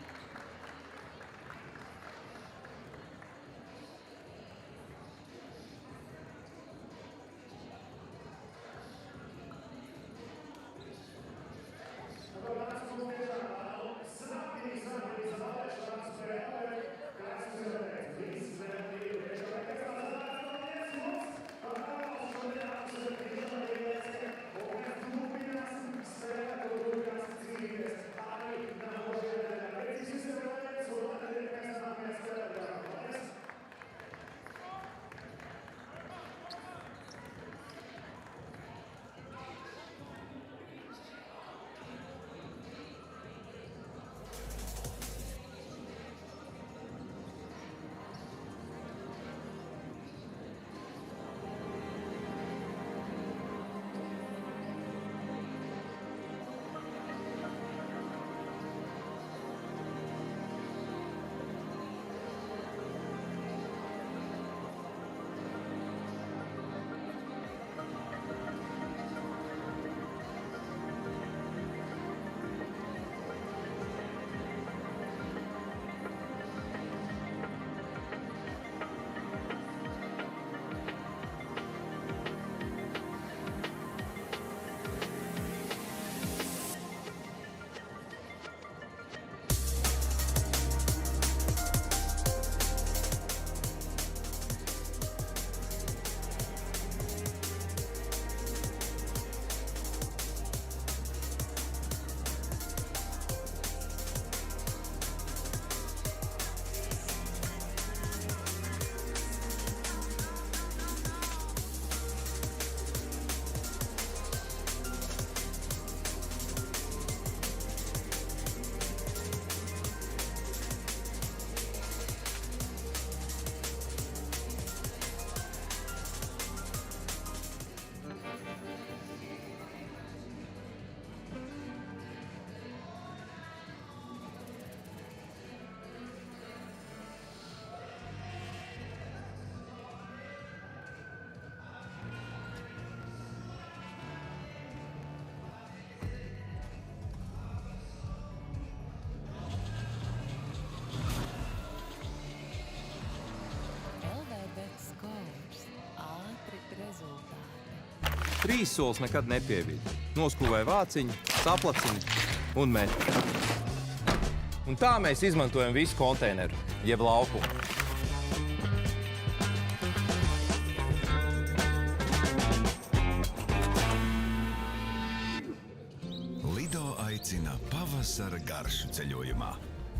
Trīs solis nekad nepieviļ. Noskūvēja vāciņu, saplaciņu un met. Un tā mēs izmantojam visu konteineru, jeb laukumu. Lido aicina pavasara garšu ceļojumā.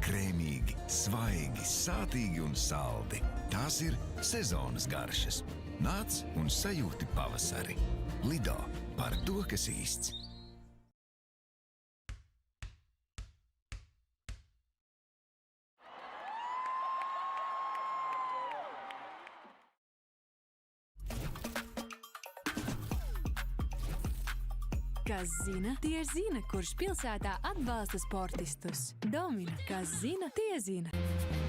Krēmīgi, svaigi, sātīgi un saldi. Tās ir sezonas garšas. Nāc un sajūti pavasari. Lido par to, kas īsts. Kas zina, tie zina, kurš pilsētā atbalsta sportistus. Domina, kas zina, tie zina.